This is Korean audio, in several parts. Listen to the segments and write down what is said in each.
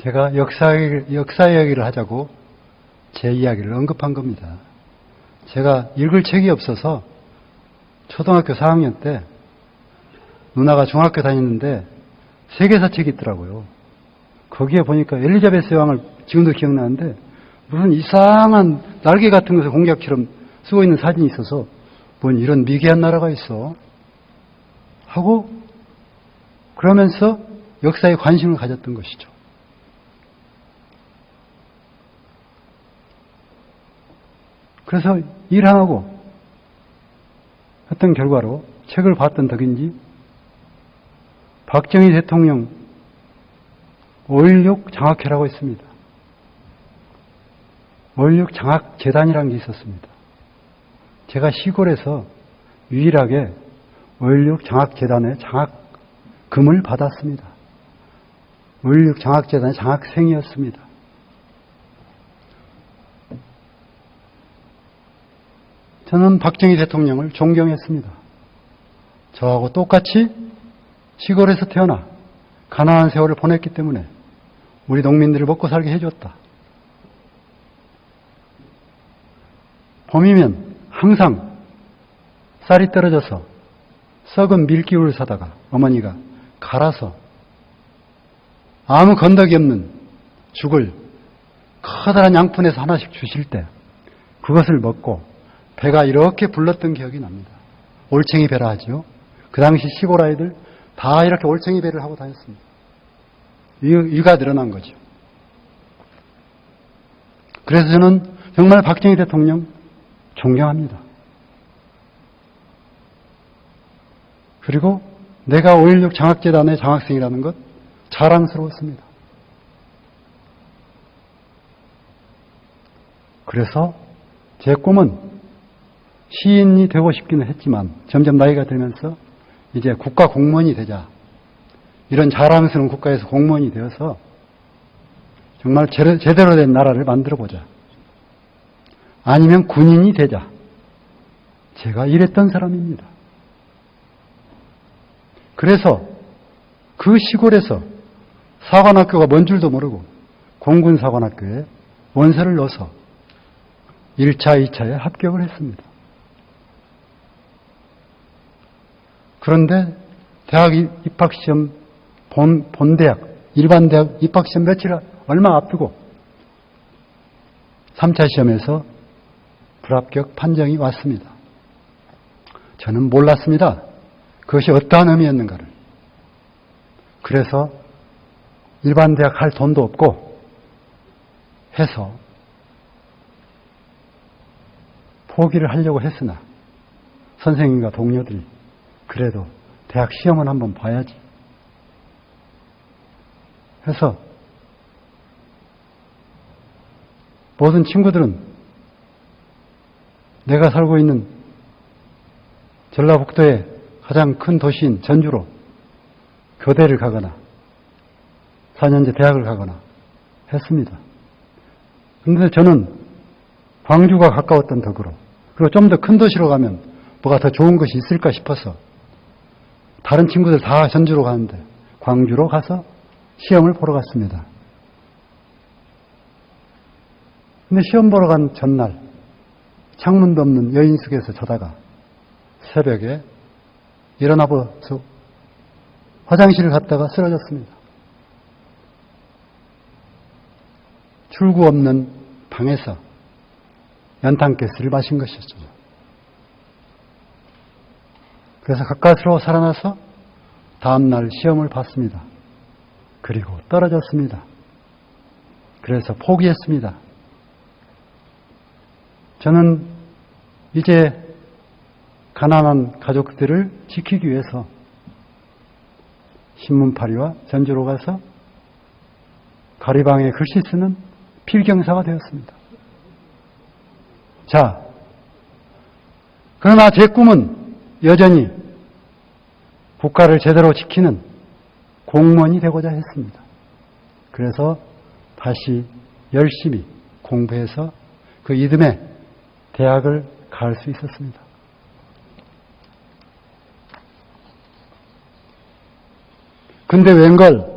제가 역사 이야기를 하자고 제 이야기를 언급한 겁니다. 제가 읽을 책이 없어서 초등학교 4학년 때 누나가 중학교 다니는데 세계사 책이 있더라고요. 거기에 보니까 엘리자베스 여왕을 지금도 기억나는데 무슨 이상한 날개 같은 것을 공작처럼 쓰고 있는 사진이 있어서 뭔 이런 미개한 나라가 있어 하고 그러면서 역사에 관심을 가졌던 것이죠. 그래서 일 안 하고 했던 결과로 책을 봤던 덕인지 박정희 대통령 5.16 장학회라고 있습니다. 5.16 장학재단이라는 게 있었습니다. 제가 시골에서 유일하게 5.16 장학재단의 장학금을 받았습니다. 5.16 장학재단의 장학생이었습니다. 저는 박정희 대통령을 존경했습니다. 저하고 똑같이 시골에서 태어나 가난한 세월을 보냈기 때문에 우리 농민들을 먹고 살게 해줬다. 봄이면 항상 쌀이 떨어져서 썩은 밀기울을 사다가 어머니가 갈아서 아무 건더기 없는 죽을 커다란 양푼에서 하나씩 주실 때 그것을 먹고 배가 이렇게 불렀던 기억이 납니다. 올챙이 배라 하죠. 그 당시 시골 아이들 다 이렇게 올챙이 배를 하고 다녔습니다. 위가 늘어난 거죠. 그래서 저는 정말 박정희 대통령 존경합니다. 그리고 내가 5.16 장학재단의 장학생이라는 것 자랑스러웠습니다. 그래서 제 꿈은 시인이 되고 싶기는 했지만 점점 나이가 들면서 이제 국가 공무원이 되자. 이런 자랑스러운 국가에서 공무원이 되어서 정말 제대로 된 나라를 만들어보자. 아니면 군인이 되자. 제가 이랬던 사람입니다. 그래서 그 시골에서 사관학교가 뭔 줄도 모르고 공군사관학교에 원서를 넣어서 1차, 2차에 합격을 했습니다. 그런데 대학 입학시험 본대학, 일반 대학 입학시험 며칠 얼마 앞두고 3차 시험에서 불합격 판정이 왔습니다. 저는 몰랐습니다. 그것이 어떠한 의미였는가를. 그래서 일반 대학 할 돈도 없고 해서 포기를 하려고 했으나 선생님과 동료들이 그래도 대학 시험은 한번 봐야지 해서 모든 친구들은 내가 살고 있는 전라북도의 가장 큰 도시인 전주로 교대를 가거나 4년제 대학을 가거나 했습니다. 그런데 저는 광주가 가까웠던 덕으로 그리고 좀 더 큰 도시로 가면 뭐가 더 좋은 것이 있을까 싶어서 다른 친구들 다 전주로 가는데 광주로 가서 시험을 보러 갔습니다. 근데 시험 보러 간 전날 창문도 없는 여인숙에서 자다가 새벽에 일어나서 화장실을 갔다가 쓰러졌습니다. 출구 없는 방에서 연탄가스를 마신 것이었죠. 그래서 가까스로 살아나서 다음날 시험을 봤습니다. 그리고 떨어졌습니다. 그래서 포기했습니다. 저는 이제 가난한 가족들을 지키기 위해서 신문파리와 전주로 가서 가리방에 글씨 쓰는 필경사가 되었습니다. 자, 그러나 제 꿈은 여전히 국가를 제대로 지키는 공무원이 되고자 했습니다. 그래서 다시 열심히 공부해서 그 이듬해 대학을 갈 수 있었습니다. 근데 웬걸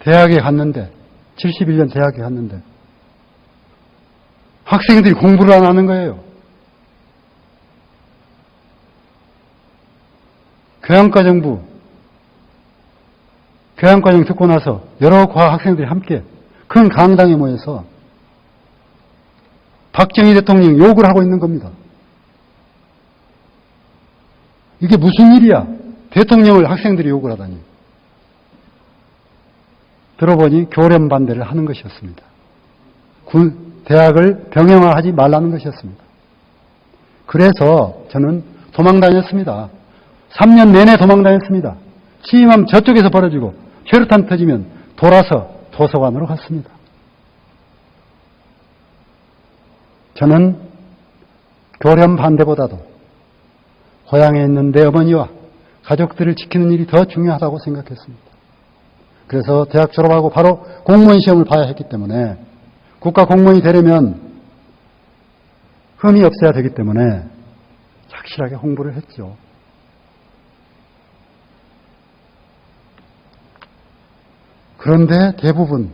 대학에 갔는데, 71년 대학에 갔는데, 학생들이 공부를 안 하는 거예요. 교양과정 듣고 나서 여러 과학 학생들이 함께 큰 강당에 모여서 박정희 대통령 욕을 하고 있는 겁니다. 이게 무슨 일이야? 대통령을 학생들이 욕을 하다니. 들어보니 교련 반대를 하는 것이었습니다. 대학을 병영화하지 말라는 것이었습니다. 그래서 저는 도망 다녔습니다. 3년 내내 도망 다녔습니다. 취임하면 저쪽에서 벌어지고 최루탄 터지면 돌아서 도서관으로 갔습니다. 저는 교련 반대보다도 고향에 있는 내 어머니와 가족들을 지키는 일이 더 중요하다고 생각했습니다. 그래서 대학 졸업하고 바로 공무원 시험을 봐야 했기 때문에 국가 공무원이 되려면 흠이 없어야 되기 때문에 착실하게 홍보를 했죠. 그런데 대부분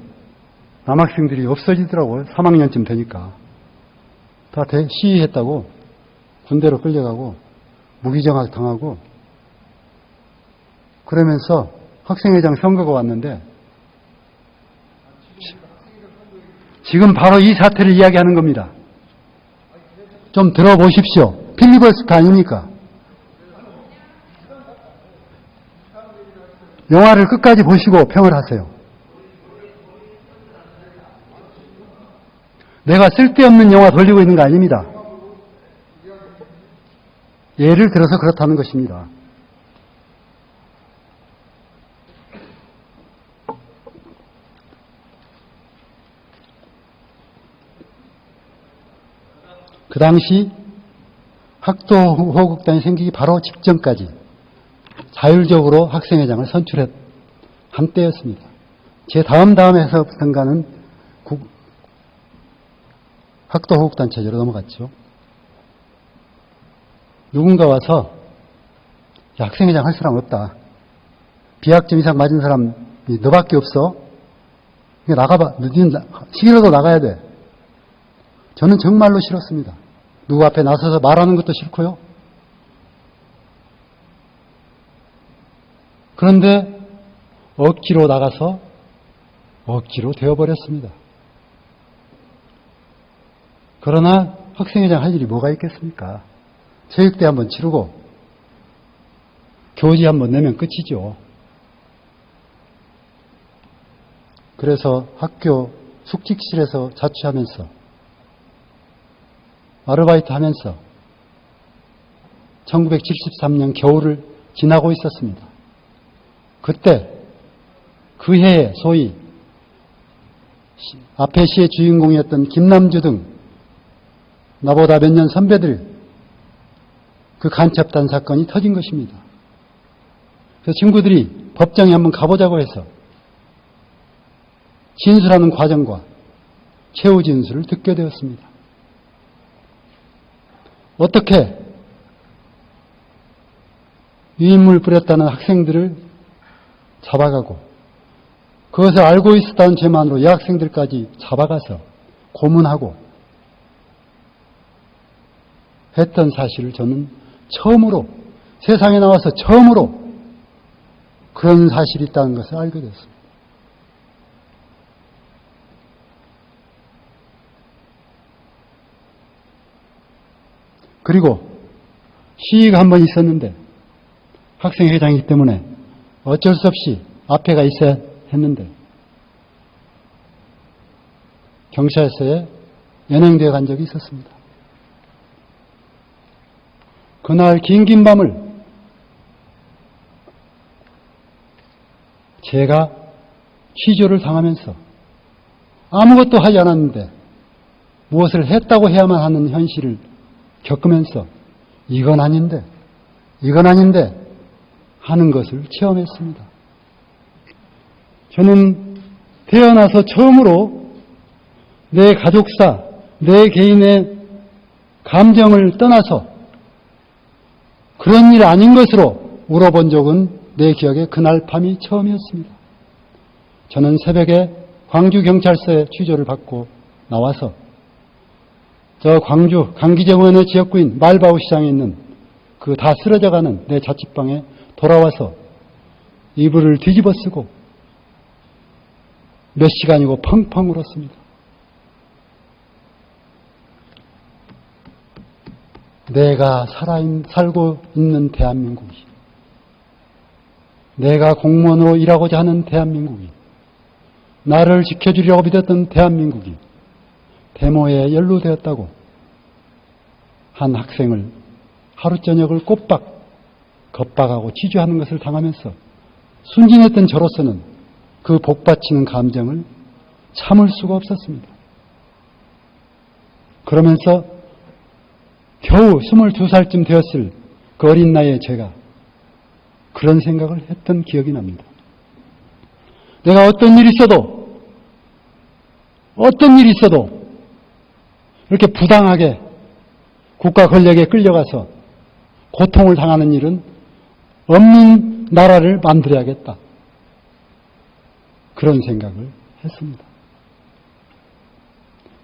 남학생들이 없어지더라고요. 3학년쯤 되니까. 다 시위했다고 군대로 끌려가고 무기징역 당하고 그러면서 학생회장 선거가 왔는데 지금 바로 이 사태를 이야기하는 겁니다. 좀 들어보십시오. 필리버스터 아닙니까? 영화를 끝까지 보시고 평을 하세요. 내가 쓸데없는 영화 돌리고 있는 거 아닙니다. 예를 들어서 그렇다는 것입니다. 그 당시 학도호국단이 생기기 바로 직전까지 자율적으로 학생회장을 선출한 때였습니다. 제 다음해서부터인가는 학도호국단 체제로 넘어갔죠. 누군가 와서 학생회장 할 사람 없다. 비학점 이상 맞은 사람이 너밖에 없어. 나가봐. 시기라도 나가야 돼. 저는 정말로 싫었습니다. 누구 앞에 나서서 말하는 것도 싫고요. 그런데 억지로 나가서 억지로 되어버렸습니다. 그러나 학생회장 할 일이 뭐가 있겠습니까? 체육대 한번 치르고 교지 한번 내면 끝이죠. 그래서 학교 숙직실에서 자취하면서 아르바이트 하면서 1973년 겨울을 지나고 있었습니다. 그때 그 해에 소위 앞에 시의 주인공이었던 김남주 등 나보다 몇 년 선배들 그 간첩단 사건이 터진 것입니다. 그래서 친구들이 법정에 한번 가보자고 해서 진술하는 과정과 최후 진술을 듣게 되었습니다. 어떻게 유인물 뿌렸다는 학생들을 잡아가고 그것을 알고 있었다는 죄만으로 여학생들까지 잡아가서 고문하고 했던 사실을 저는 처음으로 세상에 나와서 처음으로 그런 사실이 있다는 것을 알게 됐습니다. 그리고 시위가 한 번 있었는데 학생회장이기 때문에 어쩔 수 없이 앞에가 있어야 했는데 경찰서에 연행되어 간 적이 있었습니다. 그날 긴 밤을 제가 취조를 당하면서 아무것도 하지 않았는데 무엇을 했다고 해야만 하는 현실을 겪으면서 이건 아닌데 하는 것을 체험했습니다. 저는 태어나서 처음으로 내 가족사, 내 개인의 감정을 떠나서 그런 일 아닌 것으로 울어본 적은 내 기억에 그날 밤이 처음이었습니다. 저는 새벽에 광주경찰서에 취조를 받고 나와서 저 광주 강기정원의 지역구인 말바우 시장에 있는 그 다 쓰러져가는 내 자취방에 돌아와서 이불을 뒤집어 쓰고 몇 시간이고 펑펑 울었습니다. 내가 살고 있는 대한민국이, 내가 공무원으로 일하고자 하는 대한민국이, 나를 지켜주려고 믿었던 대한민국이 데모에 연루되었다고 한 학생을 하루 저녁을 겁박하고 취조하는 것을 당하면서 순진했던 저로서는 그 복받치는 감정을 참을 수가 없었습니다. 그러면서 겨우 22살쯤 되었을 그 어린 나이에 제가 그런 생각을 했던 기억이 납니다. 내가 어떤 일이 있어도 이렇게 부당하게 국가 권력에 끌려가서 고통을 당하는 일은 없는 나라를 만들어야겠다. 그런 생각을 했습니다.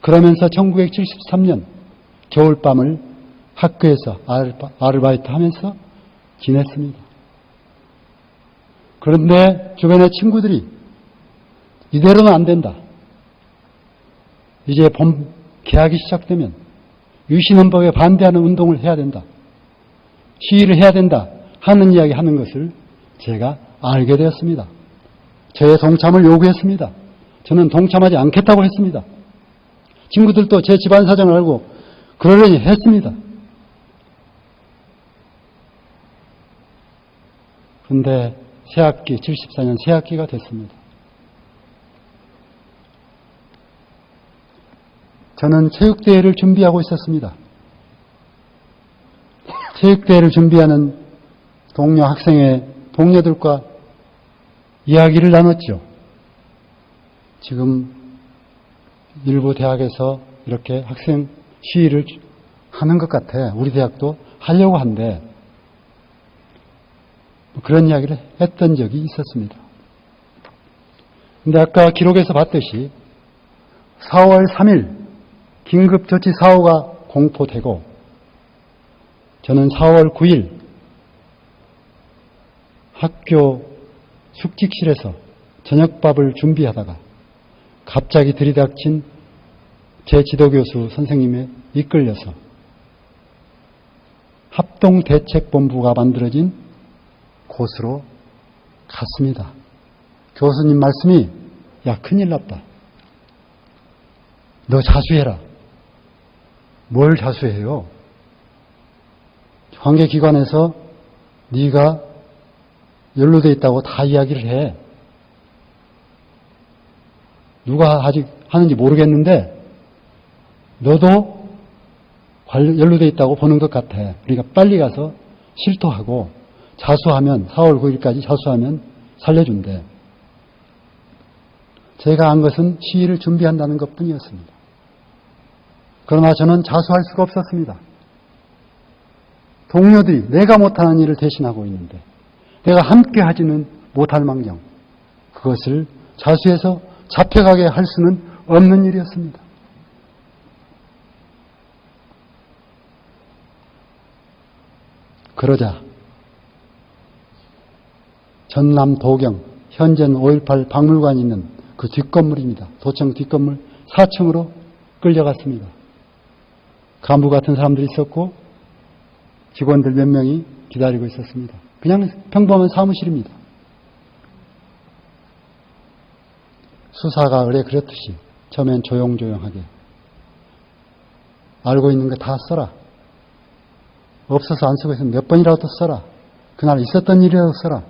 그러면서 1973년 겨울밤을 학교에서 아르바이트 하면서 지냈습니다. 그런데 주변의 친구들이 이대로는 안 된다. 이제 봄 개학이 시작되면 유신헌법에 반대하는 운동을 해야 된다. 시위를 해야 된다 하는 이야기 하는 것을 제가 알게 되었습니다. 저의 동참을 요구했습니다. 저는 동참하지 않겠다고 했습니다. 친구들도 제 집안 사정을 알고 그러려니 했습니다. 그런데 새학기, 74년 새학기가 됐습니다. 저는 체육대회를 준비하고 있었습니다. 체육대회를 준비하는 동료 학생의 동료들과 이야기를 나눴죠. 지금 일부 대학에서 이렇게 학생 시위를 하는 것 같아. 우리 대학도 하려고 한대. 그런 이야기를 했던 적이 있었습니다. 근데 아까 기록에서 봤듯이 4월 3일 긴급조치 사호가 공포되고 저는 4월 9일 학교 숙직실에서 저녁밥을 준비하다가 갑자기 들이닥친 제 지도교수 선생님에 이끌려서 합동대책본부가 만들어진 곳으로 갔습니다. 교수님 말씀이 야 큰일 났다. 너 자수해라. 뭘 자수해요? 관계기관에서 네가 연루되어 있다고 다 이야기를 해. 누가 아직 하는지 모르겠는데 너도 연루되어 있다고 보는 것 같아. 그러니까 빨리 가서 실토하고 자수하면 4월 9일까지 자수하면 살려준대. 제가 한 것은 시위를 준비한다는 것뿐이었습니다. 그러나 저는 자수할 수가 없었습니다. 동료들이 내가 못하는 일을 대신하고 있는데 내가 함께 하지는 못할 망정 그것을 자수해서 잡혀가게 할 수는 없는 일이었습니다. 그러자 전남 도경 현재는 5.18 박물관이 있는 그 뒷건물입니다. 도청 뒷건물 4층으로 끌려갔습니다. 간부 같은 사람들이 있었고 직원들 몇 명이 기다리고 있었습니다. 그냥 평범한 사무실입니다. 수사가 의뢰 그랬듯이 처음엔 조용조용하게 알고 있는 거 다 써라. 없어서 안 쓰고 있으면 몇 번이라도 써라. 그날 있었던 일이라도 써라.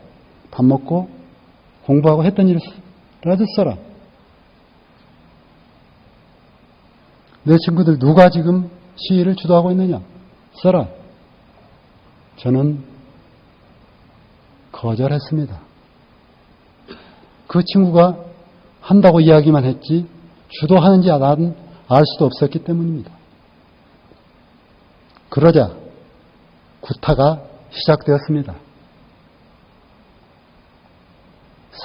밥 먹고 공부하고 했던 일이라도 써라. 내 친구들 누가 지금 시위를 주도하고 있느냐? 써라. 저는 거절했습니다. 그 친구가 한다고 이야기만 했지 주도하는지 나는 알 수도 없었기 때문입니다. 그러자 구타가 시작되었습니다.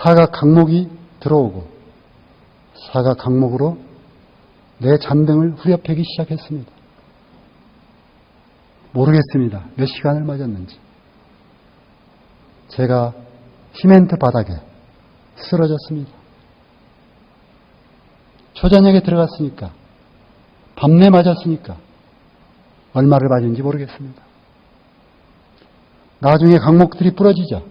사각 강목이 들어오고 사가 강목으로 내 잔등을 후려패기 시작했습니다. 모르겠습니다. 몇 시간을 맞았는지. 제가 시멘트 바닥에 쓰러졌습니다. 초저녁에 들어갔으니까, 밤내 맞았으니까 얼마를 맞은지 모르겠습니다. 나중에 강목들이 부러지자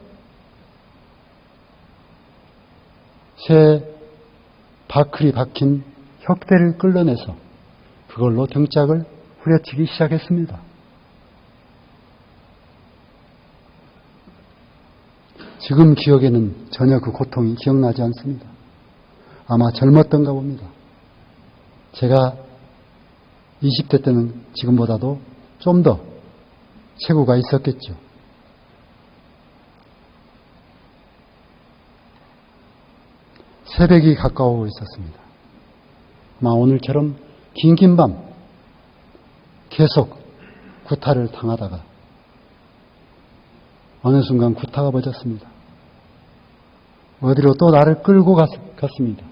새 바클이 박힌 혁대를 끌어내서 그걸로 등짝을 후려치기 시작했습니다. 지금 기억에는 전혀 그 고통이 기억나지 않습니다. 아마 젊었던가 봅니다. 제가 20대 때는 지금보다도 좀 더 체구가 있었겠죠. 새벽이 가까워오고 있었습니다. 아마 오늘처럼 긴 밤 계속 구타를 당하다가 어느 순간 구타가 벌어졌습니다. 어디로 또 나를 끌고 갔습니다.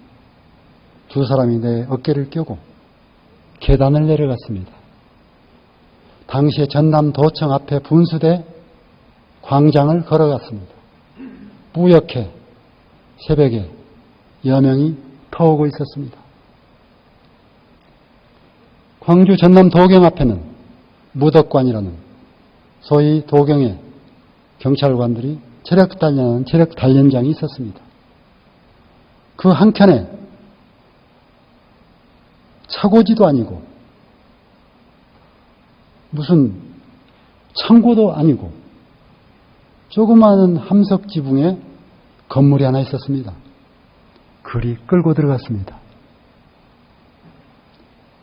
두 사람이 내 어깨를 껴고 계단을 내려갔습니다. 당시에 전남도청 앞에 분수대 광장을 걸어갔습니다. 뿌옇게 새벽에 여명이 터오고 있었습니다. 광주 전남 도경 앞에는 무덕관이라는 소위 도경의 경찰관들이 체력 단련장이 있었습니다. 그 한켠에 차고지도 아니고 무슨 창고도 아니고 조그마한 함석 지붕에 건물이 하나 있었습니다. 그리 끌고 들어갔습니다.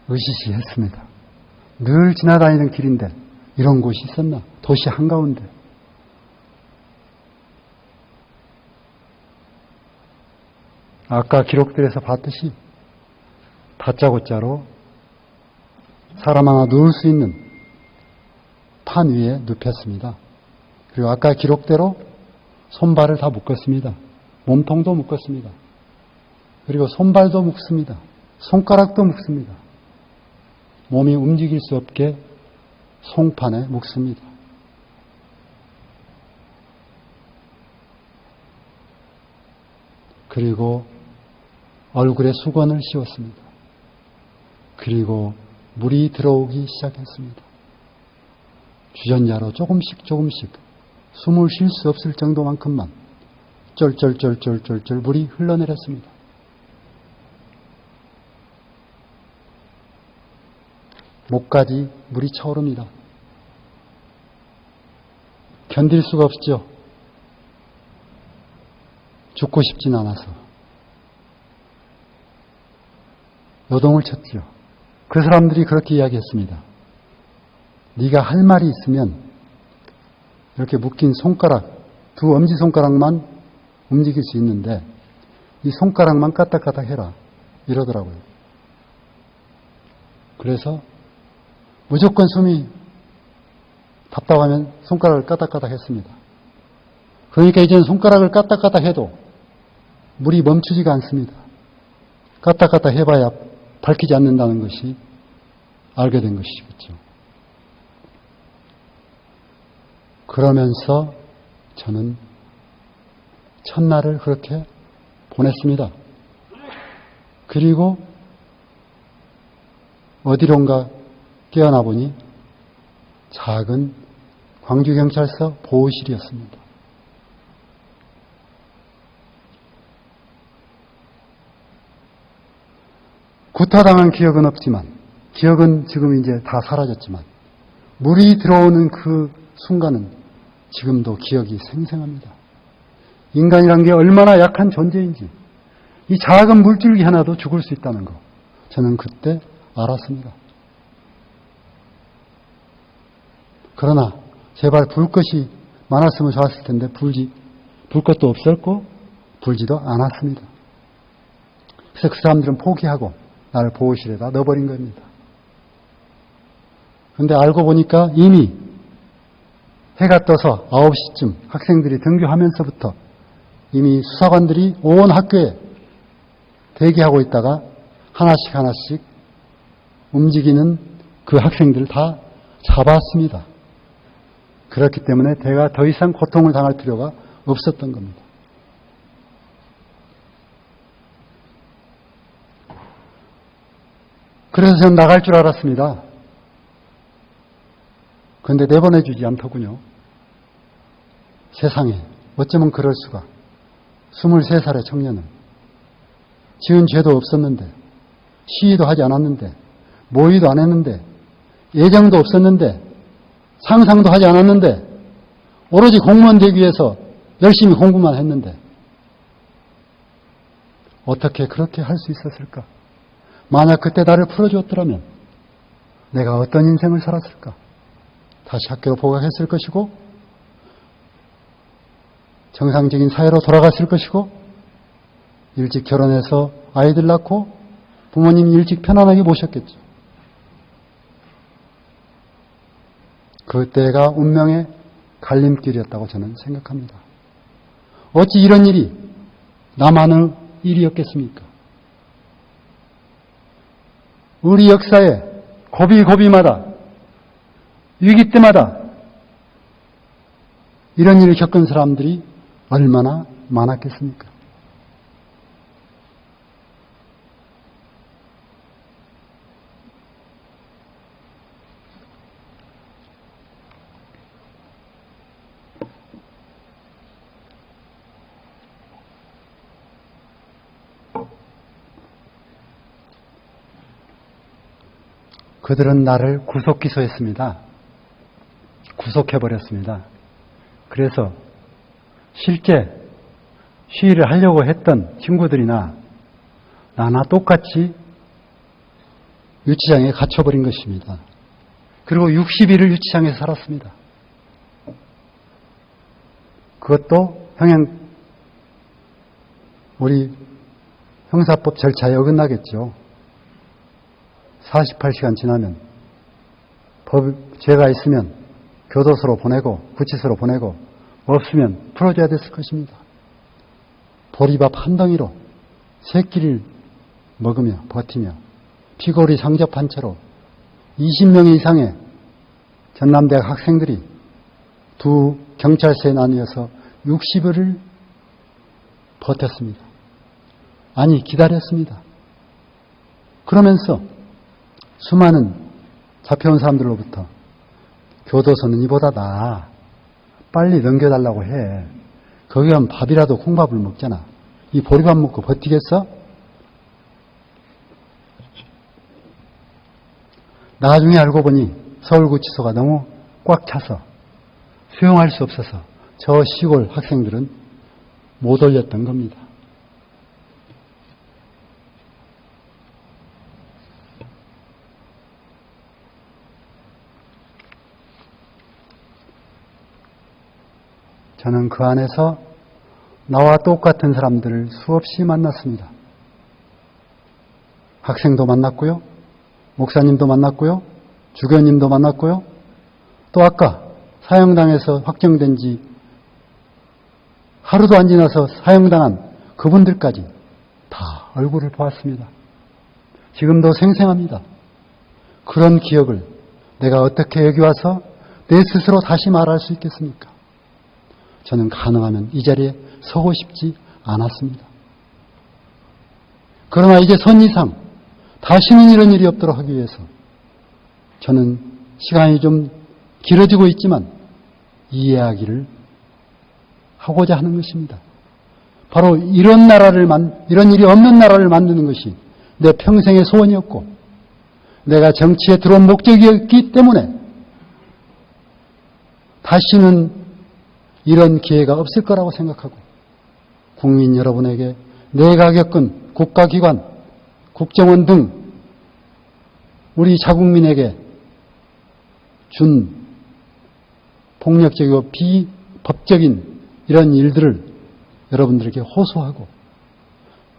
으시시했습니다. 늘 지나다니는 길인데 이런 곳이 있었나? 도시 한가운데. 아까 기록들에서 봤듯이 다짜고짜로 사람 하나 누울 수 있는 판 위에 눕혔습니다. 그리고 아까 기록대로 손발을 다 묶었습니다. 몸통도 묶었습니다. 그리고 손발도 묶습니다. 손가락도 묶습니다. 몸이 움직일 수 없게 송판에 묶습니다. 그리고 얼굴에 수건을 씌웠습니다. 그리고 물이 들어오기 시작했습니다. 주전자로 조금씩 숨을 쉴 수 없을 정도만큼만 쫄쫄쫄쫄쫄쫄 물이 흘러내렸습니다. 목까지 물이 차오릅니다. 견딜 수가 없죠. 죽고 싶진 않아서 요동을 쳤죠. 그 사람들이 그렇게 이야기했습니다. 네가 할 말이 있으면 이렇게 묶인 손가락, 두 엄지손가락만 움직일 수 있는데 이 손가락만 까딱까딱 해라 이러더라고요. 그래서 무조건 숨이 답답하면 손가락을 까딱까딱 했습니다. 그러니까 이제는 손가락을 까딱까딱 해도 물이 멈추지가 않습니다. 까딱까딱 해봐야 밝히지 않는다는 것이 알게 된 것이겠죠. 그러면서 저는 첫날을 그렇게 보냈습니다. 그리고 어디론가 깨어나 보니 작은 광주경찰서 보호실이었습니다. 구타당한 기억은 없지만, 기억은 지금 이제 다 사라졌지만, 물이 들어오는 그 순간은 지금도 기억이 생생합니다. 인간이란 게 얼마나 약한 존재인지, 이 작은 물줄기 하나도 죽을 수 있다는 거, 저는 그때 알았습니다. 그러나 제발 불꽃이 많았으면 좋았을 텐데 불꽃도 없었고 불지도 않았습니다. 그래서 그 사람들은 포기하고 나를 보호실에다 넣어버린 겁니다. 그런데 알고 보니까 이미 해가 떠서 9시쯤 학생들이 등교하면서부터 이미 수사관들이 온 학교에 대기하고 있다가 하나씩 하나씩 움직이는 그 학생들을 다 잡았습니다. 그렇기 때문에 제가 더 이상 고통을 당할 필요가 없었던 겁니다. 그래서 저는 나갈 줄 알았습니다. 그런데 내보내주지 않더군요. 세상에 어쩌면 그럴 수가. 23살의 청년은 지은 죄도 없었는데, 시위도 하지 않았는데, 모의도 안 했는데, 예정도 없었는데, 상상도 하지 않았는데, 오로지 공무원 되기 위해서 열심히 공부만 했는데 어떻게 그렇게 할 수 있었을까? 만약 그때 나를 풀어주었더라면 내가 어떤 인생을 살았을까? 다시 학교로 복학했을 것이고 정상적인 사회로 돌아갔을 것이고 일찍 결혼해서 아이들 낳고 부모님이 일찍 편안하게 모셨겠죠. 그때가 운명의 갈림길이었다고 저는 생각합니다. 어찌 이런 일이 나만의 일이었겠습니까? 우리 역사에 고비고비마다 위기 때마다 이런 일을 겪은 사람들이 얼마나 많았겠습니까? 그들은 나를 구속 기소했습니다. 구속해버렸습니다. 그래서 실제 시위를 하려고 했던 친구들이나 나나 똑같이 유치장에 갇혀버린 것입니다. 그리고 60일을 유치장에서 살았습니다. 그것도 우리 형사법 절차에 어긋나겠죠. 48시간 지나면 죄가 있으면 교도소로 보내고 구치소로 보내고 없으면 풀어줘야 됐을 것입니다. 보리밥 한 덩이로 세 끼를 먹으며 버티며 피골이 상접한 채로 20명 이상의 전남대학 학생들이 두 경찰서에 나뉘어서 60일을 버텼습니다. 아니, 기다렸습니다. 그러면서 수많은 잡혀온 사람들로부터 교도소는 이보다 나아. 빨리 넘겨달라고 해. 거기 가면 밥이라도 콩밥을 먹잖아. 이 보리밥 먹고 버티겠어? 나중에 알고 보니 서울구치소가 너무 꽉 차서 수용할 수 없어서 저 시골 학생들은 못 올렸던 겁니다. 저는 그 안에서 나와 똑같은 사람들을 수없이 만났습니다. 학생도 만났고요. 목사님도 만났고요. 주교님도 만났고요. 또 아까 사형당해서 확정된 지 하루도 안 지나서 사형당한 그분들까지 다 얼굴을 보았습니다. 지금도 생생합니다. 그런 기억을 내가 어떻게 여기 와서 내 스스로 다시 말할 수 있겠습니까? 저는 가능하면 이 자리에 서고 싶지 않았습니다. 그러나 이제 선 이상 다시는 이런 일이 없도록 하기 위해서 저는 시간이 좀 길어지고 있지만 이 이야기를 하고자 하는 것입니다. 바로 이런 일이 없는 나라를 만드는 것이 내 평생의 소원이었고 내가 정치에 들어온 목적이었기 때문에 다시는 이런 기회가 없을 거라고 생각하고 국민 여러분에게 내가 겪은 국가기관, 국정원 등 우리 자국민에게 준 폭력적이고 비법적인 이런 일들을 여러분들에게 호소하고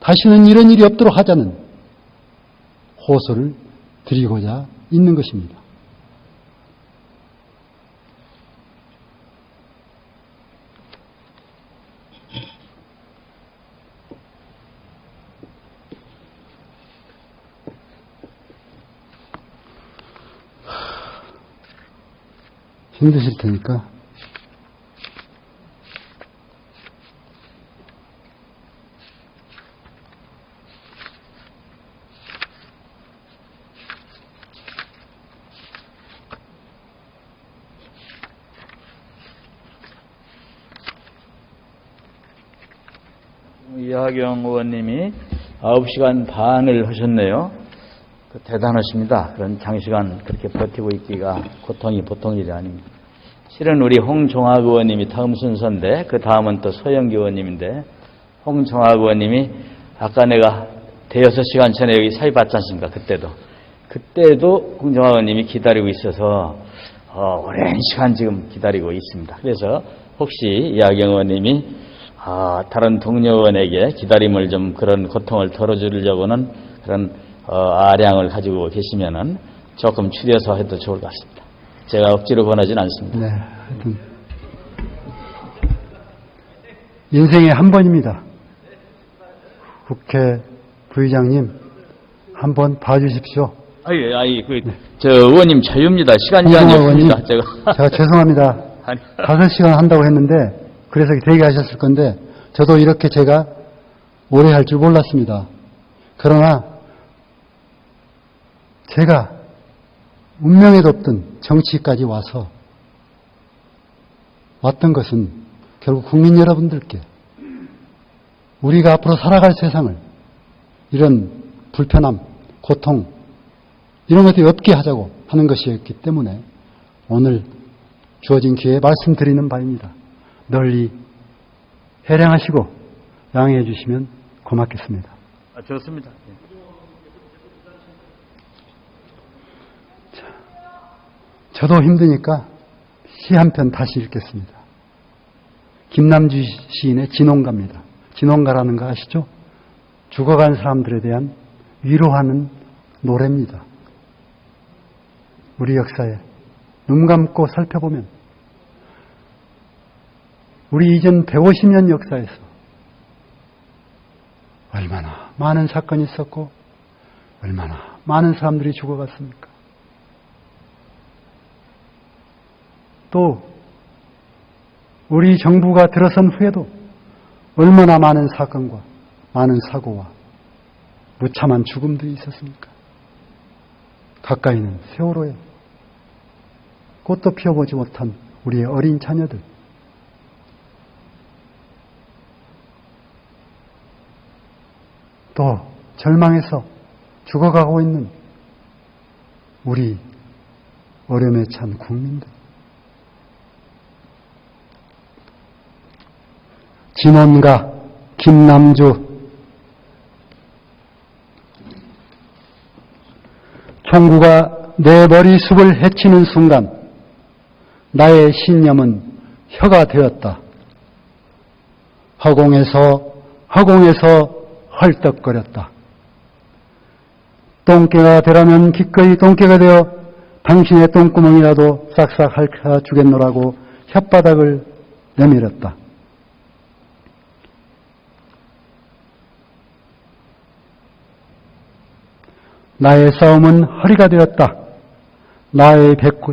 다시는 이런 일이 없도록 하자는 호소를 드리고자 있는 것입니다. 힘드실 테니까. 이하경 의원님이 9시간 반을 하셨네요. 대단하십니다. 그런 장시간 그렇게 버티고 있기가 고통이 보통 일이 아닙니다. 실은 우리 홍종학 의원님이 다음 순서인데, 그 다음은 또 소영기 의원님인데, 홍종학 의원님이 아까 내가 대여섯 시간 전에 여기 사회 봤지 않습니까? 그때도 홍종학 의원님이 기다리고 있어서 오랜 시간 지금 기다리고 있습니다. 그래서 혹시 이하경 의원님이 다른 동료 의원에게 기다림을 좀 그런 고통을 덜어주려고는 그런 아량을 가지고 계시면은 조금 추려서 해도 좋을 것 같습니다. 제가 억지로 권하진 않습니다. 네, 하여튼 인생에 한 번입니다. 국회 부의장님 한번 봐주십시오. 저 의원님 자유입니다. 시간 제한이 없습니다. 제가 죄송합니다. 5시간 한다고 했는데 그래서 대기하셨을 건데 저도 이렇게 제가 오래 할 줄 몰랐습니다. 그러나 제가 운명에도 없던 정치까지 왔던 것은 결국 국민 여러분들께 우리가 앞으로 살아갈 세상을 이런 불편함, 고통 이런 것들이 없게 하자고 하는 것이었기 때문에 오늘 주어진 기회에 말씀드리는 바입니다. 널리 해량하시고 양해해 주시면 고맙겠습니다. 좋습니다. 저도 힘드니까 시 한 편 다시 읽겠습니다. 김남주 시인의 진홍가입니다. 진홍가라는 거 아시죠? 죽어간 사람들에 대한 위로하는 노래입니다. 우리 역사에 눈 감고 살펴보면 우리 이전 150년 역사에서 얼마나 많은 사건이 있었고 얼마나 많은 사람들이 죽어갔습니까? 또 우리 정부가 들어선 후에도 얼마나 많은 사건과 많은 사고와 무참한 죽음들이 있었습니까? 가까이는 세월호에 꽃도 피워보지 못한 우리의 어린 자녀들, 또 절망해서 죽어가고 있는 우리 어려움에 찬 국민들, 진원가, 김남주, 총구가 내 머리숱을 헤치는 순간 나의 신념은 혀가 되었다. 허공에서 헐떡거렸다. 똥개가 되라면 기꺼이 똥개가 되어 당신의 똥구멍이라도 싹싹 핥아 주겠노라고 혓바닥을 내밀었다. 나의 싸움은 허리가 되었다.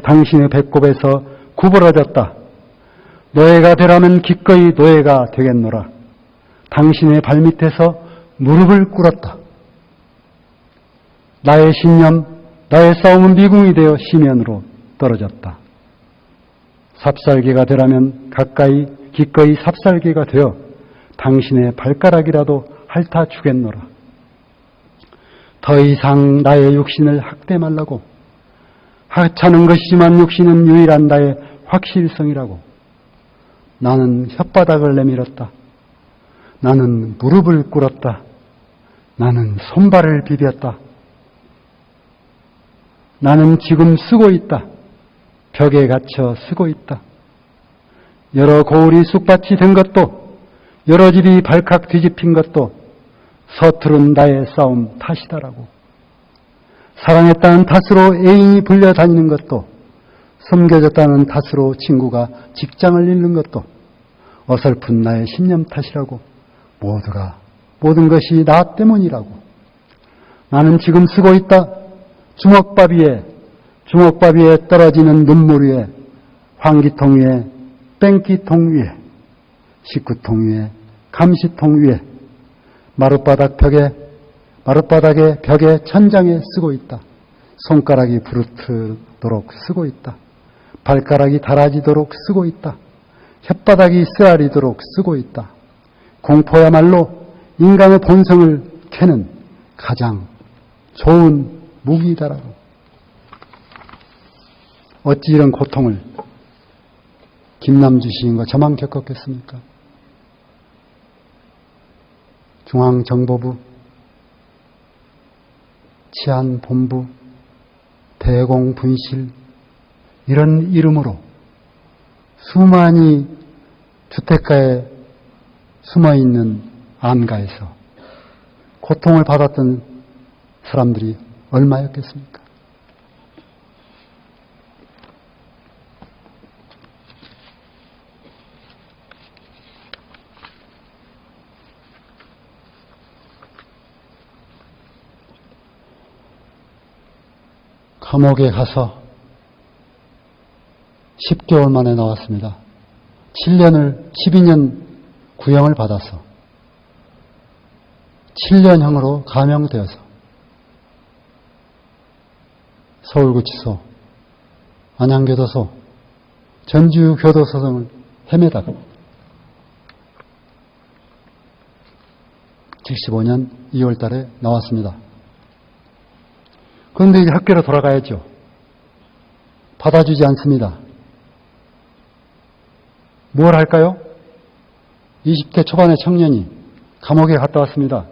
당신의 배꼽에서 구부러졌다. 노예가 되라면 기꺼이 노예가 되겠노라. 당신의 발밑에서 무릎을 꿇었다. 나의 신념, 나의 싸움은 미궁이 되어 시면으로 떨어졌다. 삽살개가 되라면 기꺼이 삽살개가 되어 당신의 발가락이라도 핥아 주겠노라. 더 이상 나의 육신을 학대 말라고. 하찮은 것이지만 육신은 유일한 나의 확실성이라고. 나는 혓바닥을 내밀었다. 나는 무릎을 꿇었다. 나는 손발을 비볐다. 나는 지금 쓰고 있다. 벽에 갇혀 쓰고 있다. 여러 고울이 쑥밭이 된 것도, 여러 집이 발칵 뒤집힌 것도 서투른 나의 싸움 탓이다라고. 사랑했다는 탓으로 애인이 불려다니는 것도, 숨겨졌다는 탓으로 친구가 직장을 잃는 것도 어설픈 나의 신념 탓이라고. 모든 것이 나 때문이라고. 나는 지금 쓰고 있다. 주먹밥 위에 떨어지는 눈물 위에 환기통 위에 뺑기통 위에 식구통 위에 감시통 위에 마룻바닥에 벽에 천장에 쓰고 있다. 손가락이 부르트도록 쓰고 있다. 발가락이 닳아지도록 쓰고 있다. 혓바닥이 쓰라리도록 쓰고 있다. 공포야말로 인간의 본성을 캐는 가장 좋은 무기다라고. 어찌 이런 고통을 김남주 시인과 저만 겪었겠습니까? 중앙정보부, 치안본부, 대공분실 이런 이름으로 수많이 주택가에 숨어있는 안가에서 고통을 받았던 사람들이 얼마였겠습니까? 감옥에 가서 10개월 만에 나왔습니다. 12년 구형을 받아서 7년형으로 감형되어서 서울구치소, 안양교도소, 전주교도소 등을 헤매다가 75년 2월 달에 나왔습니다. 그런데 이제 학교로 돌아가야죠. 받아주지 않습니다. 뭘 할까요? 20대 초반의 청년이 감옥에 갔다 왔습니다.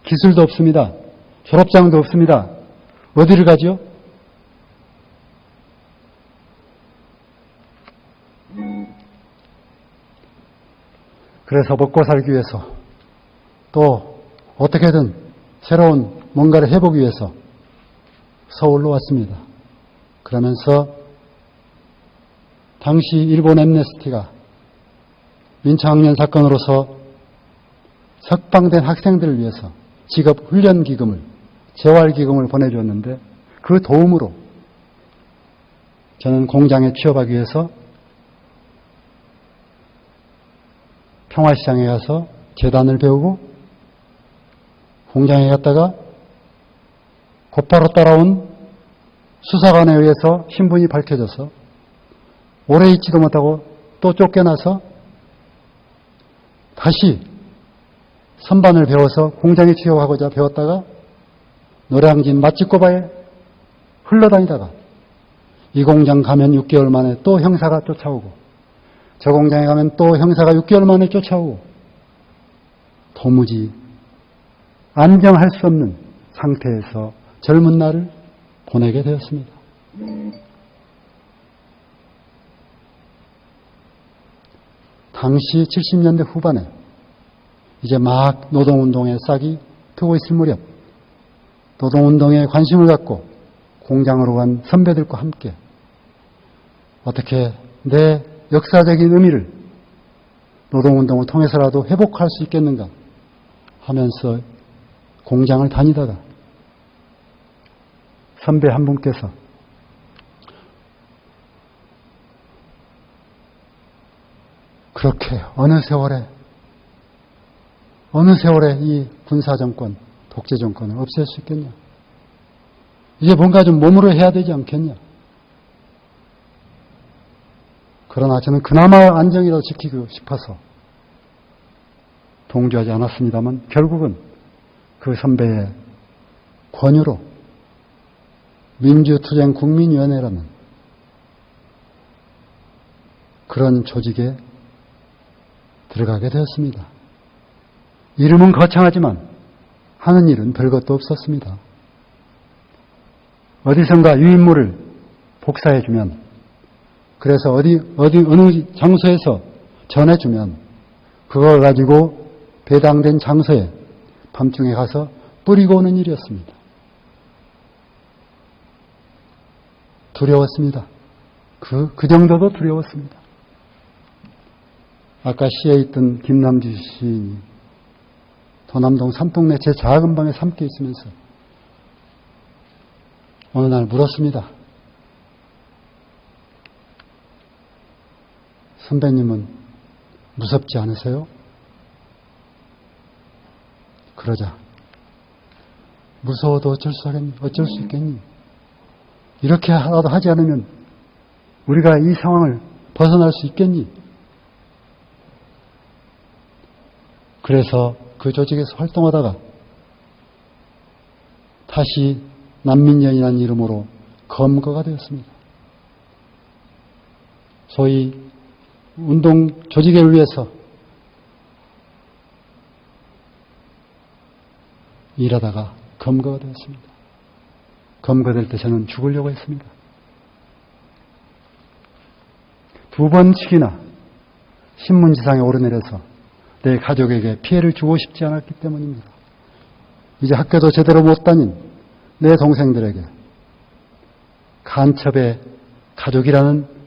기술도 없습니다. 졸업장도 없습니다. 어디를 가죠? 그래서 먹고 살기 위해서 또 어떻게든 새로운 뭔가를 해보기 위해서 서울로 왔습니다. 그러면서 당시 일본 엠네스티가 민청학년 사건으로서 석방된 학생들을 위해서 직업훈련기금을, 재활기금을 보내주었는데 그 도움으로 저는 공장에 취업하기 위해서 평화시장에 가서 재단을 배우고 공장에 갔다가 곧바로 따라온 수사관에 의해서 신분이 밝혀져서 오래 있지도 못하고 또 쫓겨나서 다시 선반을 배워서 공장에 취업하고자 배웠다가 노량진 맛집고바에 흘러다니다가 이 공장 가면 6개월 만에 또 형사가 쫓아오고 저 공장에 가면 또 형사가 6개월 만에 쫓아오고 도무지 안정할 수 없는 상태에서 젊은 날을 보내게 되었습니다. 당시 70년대 후반에 이제 막 노동운동에 싹이 트고 있을 무렵 노동운동에 관심을 갖고 공장으로 간 선배들과 함께 어떻게 내 역사적인 의미를 노동운동을 통해서라도 회복할 수 있겠는가 하면서 공장을 다니다가 선배 한 분께서 그렇게 어느 세월에 이 군사정권, 독재정권을 없앨 수 있겠냐? 이제 뭔가 좀 몸으로 해야 되지 않겠냐? 그러나 저는 그나마 안정이라도 지키고 싶어서 동조하지 않았습니다만 결국은 그 선배의 권유로 민주투쟁국민위원회라는 그런 조직에 들어가게 되었습니다. 이름은 거창하지만 하는 일은 별것도 없었습니다. 어디선가 유인물을 복사해주면 그래서 어느 장소에서 전해주면 그걸 가지고 배당된 장소에 밤중에 가서 뿌리고 오는 일이었습니다. 두려웠습니다. 그 정도도 두려웠습니다. 아까 시에 있던 김남주 시인이 도남동 삼동네 제 작은 방에 함께 있으면서 어느 날 물었습니다. 선배님은 무섭지 않으세요? 그러자 무서워도 어쩔 수 있겠니? 이렇게라도 하지 않으면 우리가 이 상황을 벗어날 수 있겠니? 그래서 그 조직에서 활동하다가 다시 난민연이라는 이름으로 검거가 되었습니다. 소위 운동 조직을 위해서 일하다가 검거가 되었습니다. 검거될 때 저는 죽으려고 했습니다. 2번씩이나 신문지상에 오르내려서 내 가족에게 피해를 주고 싶지 않았기 때문입니다. 이제 학교도 제대로 못 다닌 내 동생들에게 간첩의 가족이라는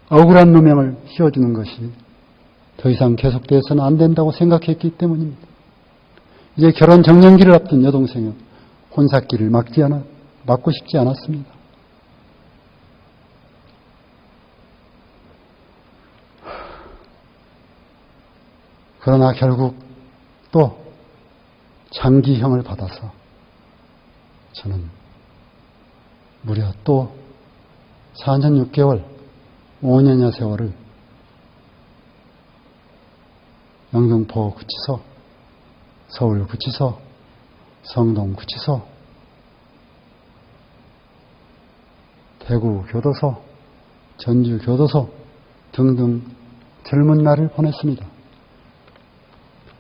억울한 누명을 씌워주는 것이 더 이상 계속되어서는 안 된다고 생각했기 때문입니다. 이제 결혼 정년기를 앞둔 여동생은 혼사길을 막고 싶지 않았습니다. 그러나 결국 또 장기형을 받아서 저는 무려 또 4년 6개월 5년여 세월을 영등포구치소, 서울구치소, 성동구치소, 대구교도소, 전주교도소 등등 젊은 날을 보냈습니다.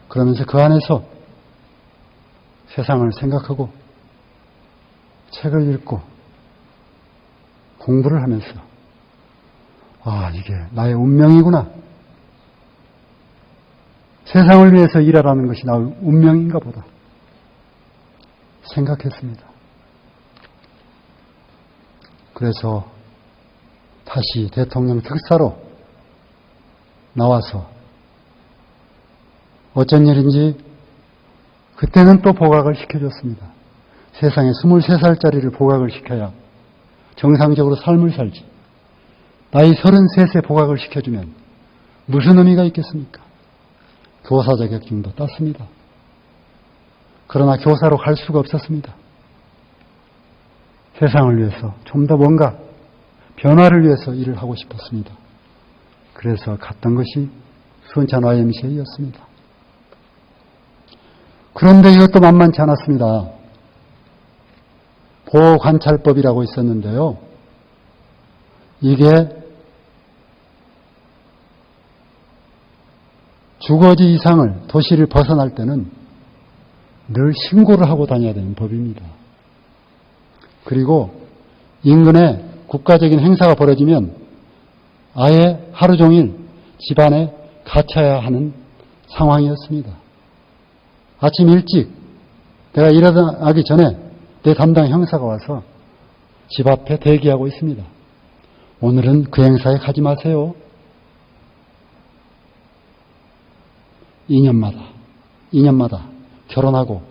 그러면서 그 안에서 세상을 생각하고 책을 읽고 공부를 하면서 이게 나의 운명이구나. 세상을 위해서 일하라는 것이 나의 운명인가 보다 생각했습니다. 그래서 다시 대통령 특사로 나와서 어쩐 일인지 그때는 또 복학을 시켜줬습니다. 세상에 23살짜리를 복학을 시켜야 정상적으로 삶을 살지. 나이 33세 복학을 시켜주면 무슨 의미가 있겠습니까? 교사 자격증도 땄습니다. 그러나 교사로 갈 수가 없었습니다. 세상을 위해서 좀 더 뭔가 변화를 위해서 일을 하고 싶었습니다. 그래서 갔던 것이 순천 YMCA였습니다. 그런데 이것도 만만치 않았습니다. 보호관찰법이라고 있었는데요. 이게 주거지 이상을 도시를 벗어날 때는 늘 신고를 하고 다녀야 되는 법입니다. 그리고 인근에 국가적인 행사가 벌어지면 아예 하루 종일 집안에 갇혀야 하는 상황이었습니다. 아침 일찍 내가 일어나기 전에 내 담당 형사가 와서 집 앞에 대기하고 있습니다. 오늘은 그 행사에 가지 마세요. 2년마다 결혼하고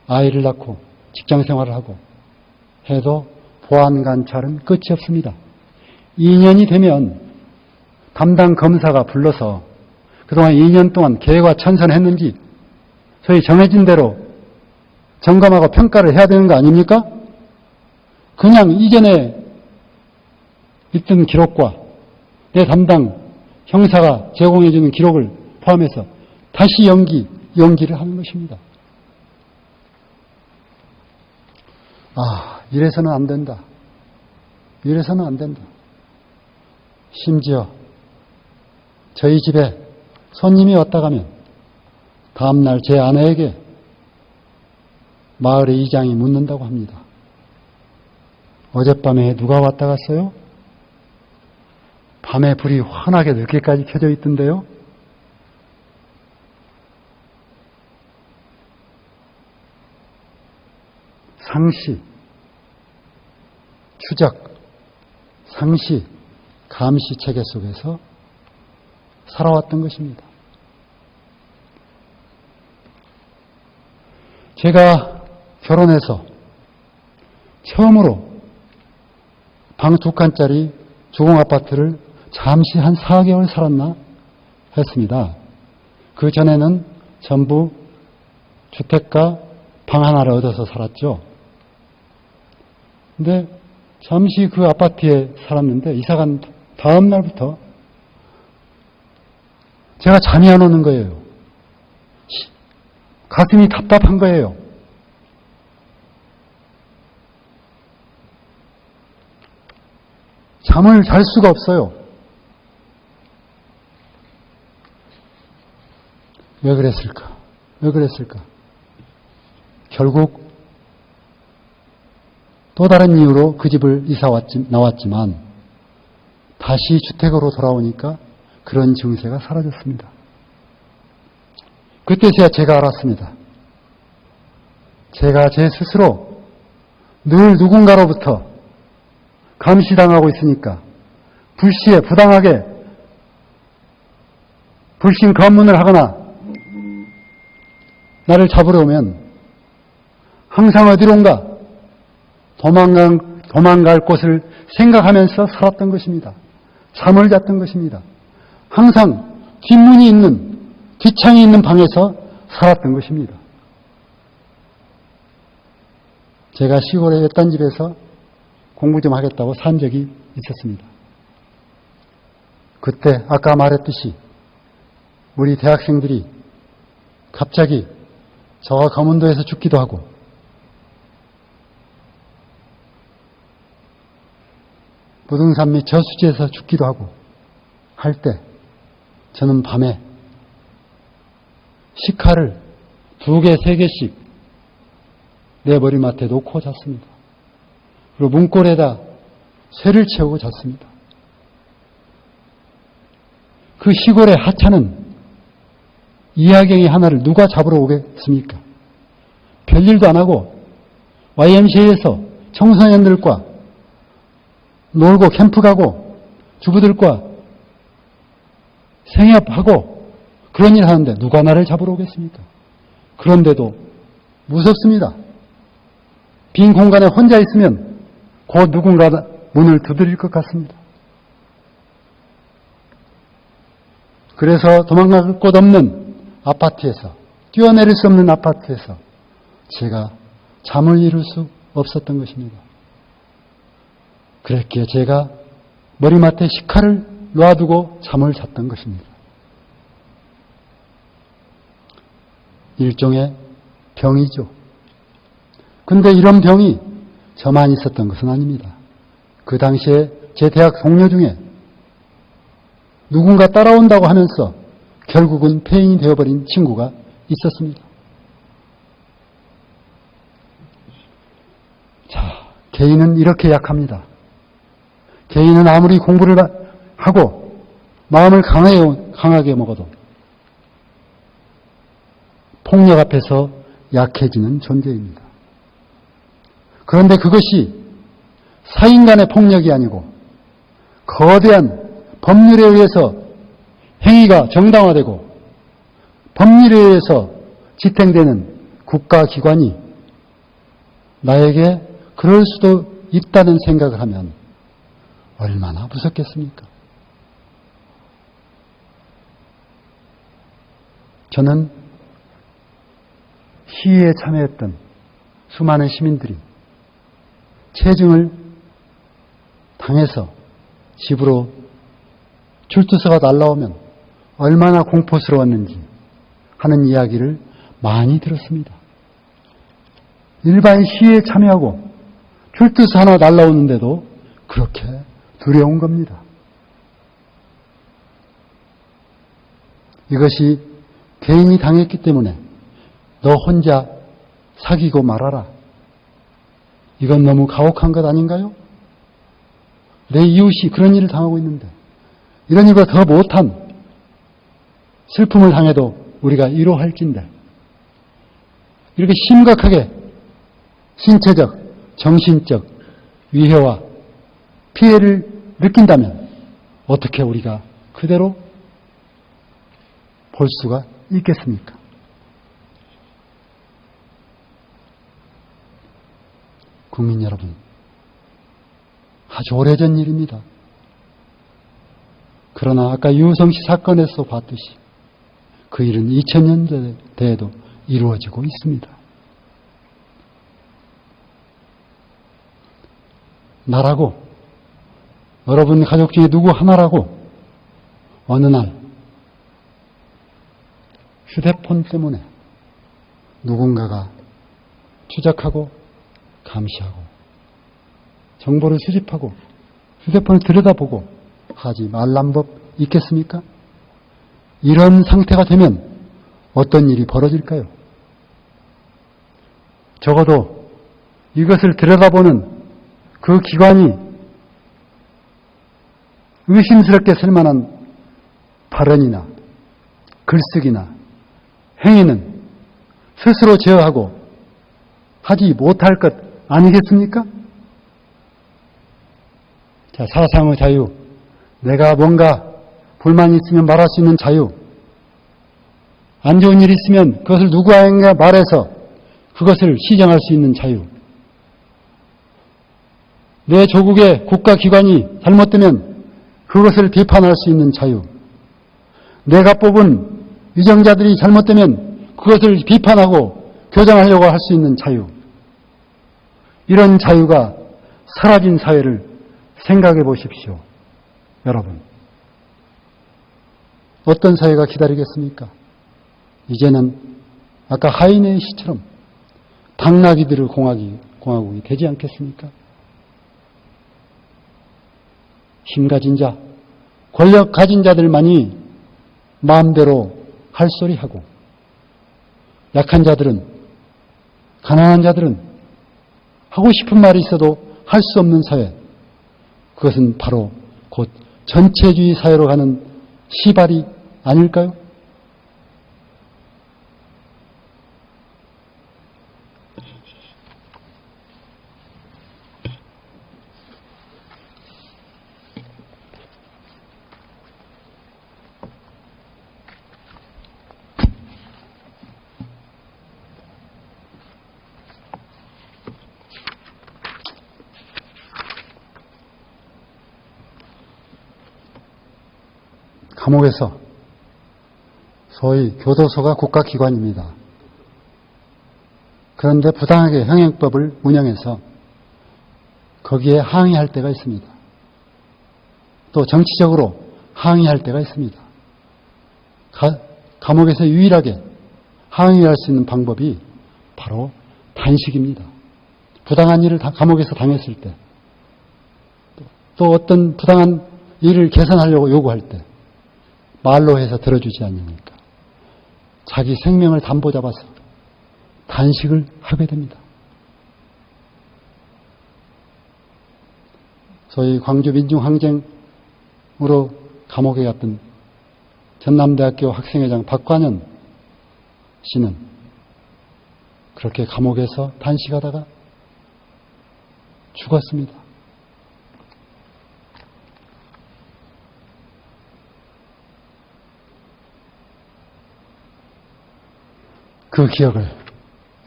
아이를 낳고 직장 생활을 하고 해도 보안 관찰은 끝이 없습니다. 2년이 되면 담당 검사가 불러서 그동안 2년 동안 계획과 천선했는지 소위 정해진 대로 점검하고 평가를 해야 되는 거 아닙니까? 그냥 이전에 있던 기록과 내 담당 형사가 제공해 주는 기록을 포함해서 다시 연기를 하는 것입니다. 이래서는 안 된다. 이래서는 안 된다. 심지어 저희 집에 손님이 왔다 가면 다음날 제 아내에게 마을의 이장이 묻는다고 합니다. 어젯밤에 누가 왔다 갔어요? 밤에 불이 환하게 늦게까지 켜져 있던데요. 상시, 추적, 상시, 감시 체계 속에서 살아왔던 것입니다. 제가 결혼해서 처음으로 방 2칸짜리 주공아파트를 잠시 한 4개월 살았나 했습니다. 그 전에는 전부 주택가 방 하나를 얻어서 살았죠. 근데 잠시 그 아파트에 살았는데 이사간 다음 날부터 제가 잠이 안 오는 거예요. 가슴이 답답한 거예요. 잠을 잘 수가 없어요. 왜 그랬을까? 왜 그랬을까? 결국 또 다른 이유로 그 집을 나왔지만 다시 주택으로 돌아오니까 그런 증세가 사라졌습니다. 그때서야 제가 알았습니다. 제가 제 스스로 늘 누군가로부터 감시당하고 있으니까 불시에 부당하게 불신 검문을 하거나 나를 잡으러 오면 항상 어디론가 도망갈 곳을 생각하면서 살았던 것입니다. 잠을 잤던 것입니다. 항상 뒷문이 있는, 뒷창이 있는 방에서 살았던 것입니다. 제가 시골의 외딴 집에서 공부 좀 하겠다고 산 적이 있었습니다. 그때 아까 말했듯이 우리 대학생들이 갑자기 저가 강원도에서 죽기도 하고 부등산 및 저수지에서 죽기도 하고 할 때 저는 밤에 식칼을 2개, 3개씩 내 머리맡에 놓고 잤습니다. 그리고 문골에다 쇠를 채우고 잤습니다. 그 시골의 하찮은 이하경이 하나를 누가 잡으러 오겠습니까? 별일도 안 하고 YMCA에서 청소년들과 놀고 캠프 가고 주부들과 생협하고 그런 일 하는데 누가 나를 잡으러 오겠습니까? 그런데도 무섭습니다. 빈 공간에 혼자 있으면 곧 누군가 문을 두드릴 것 같습니다. 그래서 도망갈 곳 없는 아파트에서, 뛰어내릴 수 없는 아파트에서 제가 잠을 이룰 수 없었던 것입니다. 그랬기에 제가 머리맡에 식칼을 놔두고 잠을 잤던 것입니다. 일종의 병이죠. 근데 이런 병이 저만 있었던 것은 아닙니다. 그 당시에 제 대학 동료 중에 누군가 따라온다고 하면서 결국은 폐인이 되어버린 친구가 있었습니다. 자, 개인은 이렇게 약합니다. 개인은 아무리 공부를 하고 마음을 강하게 먹어도 폭력 앞에서 약해지는 존재입니다. 그런데 그것이 사인 간의 폭력이 아니고 거대한 법률에 의해서 행위가 정당화되고 법률에 의해서 지탱되는 국가기관이 나에게 그럴 수도 있다는 생각을 하면 얼마나 무섭겠습니까? 저는 시위에 참여했던 수많은 시민들이 체증을 당해서 집으로 출두서가 날라오면 얼마나 공포스러웠는지 하는 이야기를 많이 들었습니다. 일반 시위에 참여하고 출두서 하나 날라오는데도 그렇게 두려운 겁니다. 이것이 개인이 당했기 때문에 너 혼자 사귀고 말아라. 이건 너무 가혹한 것 아닌가요? 내 이웃이 그런 일을 당하고 있는데 이런 일보다 더 못한 슬픔을 당해도 우리가 위로할진데 이렇게 심각하게 신체적, 정신적 위해와 피해를 느낀다면 어떻게 우리가 그대로 볼 수가 있겠습니까? 국민 여러분, 아주 오래전 일입니다. 그러나 아까 유성씨 사건에서 봤듯이 그 일은 2000년 대에도 이루어지고 있습니다. 나라고, 여러분 가족 중에 누구 하나라고 어느 날 휴대폰 때문에 누군가가 추적하고 감시하고 정보를 수집하고 휴대폰을 들여다보고 하지 말란 법 있겠습니까? 이런 상태가 되면 어떤 일이 벌어질까요? 적어도 이것을 들여다보는 그 기관이 의심스럽게 쓸만한 발언이나 글쓰기나 행위는 스스로 제어하고 하지 못할 것 아니겠습니까? 자, 사상의 자유, 내가 뭔가 불만이 있으면 말할 수 있는 자유, 안 좋은 일이 있으면 그것을 누구에게 말해서 그것을 시정할 수 있는 자유, 내 조국의 국가기관이 잘못되면 그것을 비판할 수 있는 자유, 내가 뽑은 위정자들이 잘못되면 그것을 비판하고 교정하려고 할 수 있는 자유, 이런 자유가 사라진 사회를 생각해 보십시오. 여러분, 어떤 사회가 기다리겠습니까? 이제는 아까 하이네의 시처럼 당나귀들의 공화국이 되지 않겠습니까? 힘 가진 자, 권력 가진 자들만이 마음대로 할 소리 하고 약한 자들은, 가난한 자들은 하고 싶은 말이 있어도 할 수 없는 사회, 그것은 바로 곧 전체주의 사회로 가는 시발이 아닐까요? 감옥에서 소위 교도소가 국가기관입니다. 그런데 부당하게 형행법을 운영해서 거기에 항의할 때가 있습니다. 또 정치적으로 항의할 때가 있습니다. 감옥에서 유일하게 항의할 수 있는 방법이 바로 단식입니다. 부당한 일을 감옥에서 당했을 때, 또 어떤 부당한 일을 개선하려고 요구할 때 말로 해서 들어주지 않으니까 자기 생명을 담보 잡아서 단식을 하게 됩니다. 소위 광주 민중항쟁으로 감옥에 갔던 전남대학교 학생회장 박관현 씨는 그렇게 감옥에서 단식하다가 죽었습니다. 그 기억을